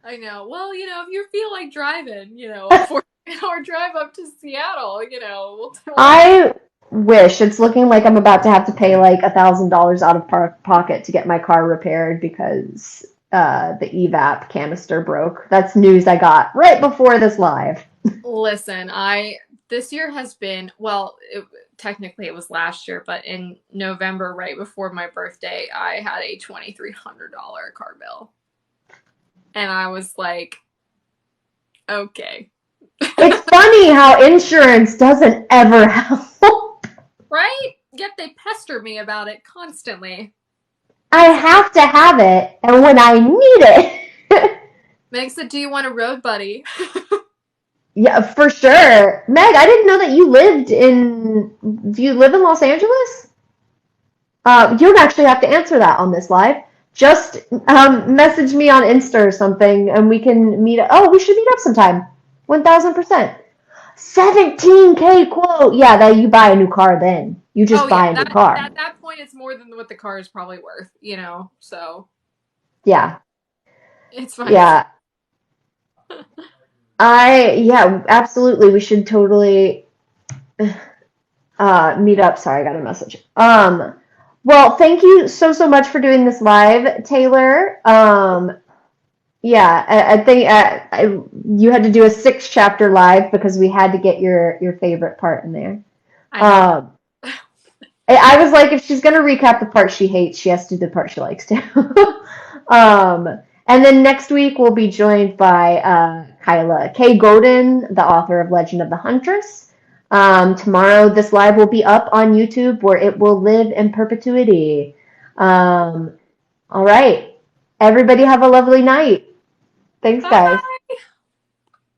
S2: I know. Well, if you feel like driving, a 14-hour drive up to Seattle, we'll make it.
S1: I wish it's looking like I'm about to have to pay like $1,000 out of pocket to get my car repaired because the evap canister broke. That's news I got right before this live.
S2: Listen, this year has been, well, technically it was last year, but in November, right before my birthday, I had a $2,300 car bill. And I was like, okay.
S1: It's funny how insurance doesn't ever help.
S2: Right? Yet they pester me about it constantly.
S1: I
S2: It's like,
S1: have to have it, and when I need it.
S2: Meg said, do you want a road buddy?
S1: Yeah, for sure. Meg, I didn't know that you lived in. Do you live in Los Angeles? You don't actually have to answer that on this live. Just message me on Insta or something, and we can meet. Oh, we should meet up sometime. 1000%. 17K quote. Yeah, that you buy a new car then. You
S2: Oh
S1: just
S2: yeah,
S1: buy a new car.
S2: at that point it's more than what the car is probably worth. So
S1: Yeah.
S2: it's fine.
S1: Yeah. Yeah, absolutely. We should totally meet up. Sorry, I got a message. Well, thank you so much for doing this live, Taylor. Yeah, I think you had to do a 6 chapter live because we had to get your favorite part in there.
S2: I know.
S1: Um, I was like, if she's gonna recap the part she hates, she has to do the part she likes too. And then next week we'll be joined by Kyla K. Godin, the author of Legend of the Huntress. Tomorrow, this live will be up on YouTube where it will live in perpetuity. All right. Everybody have a lovely night. Thanks,
S2: Bye.
S1: guys.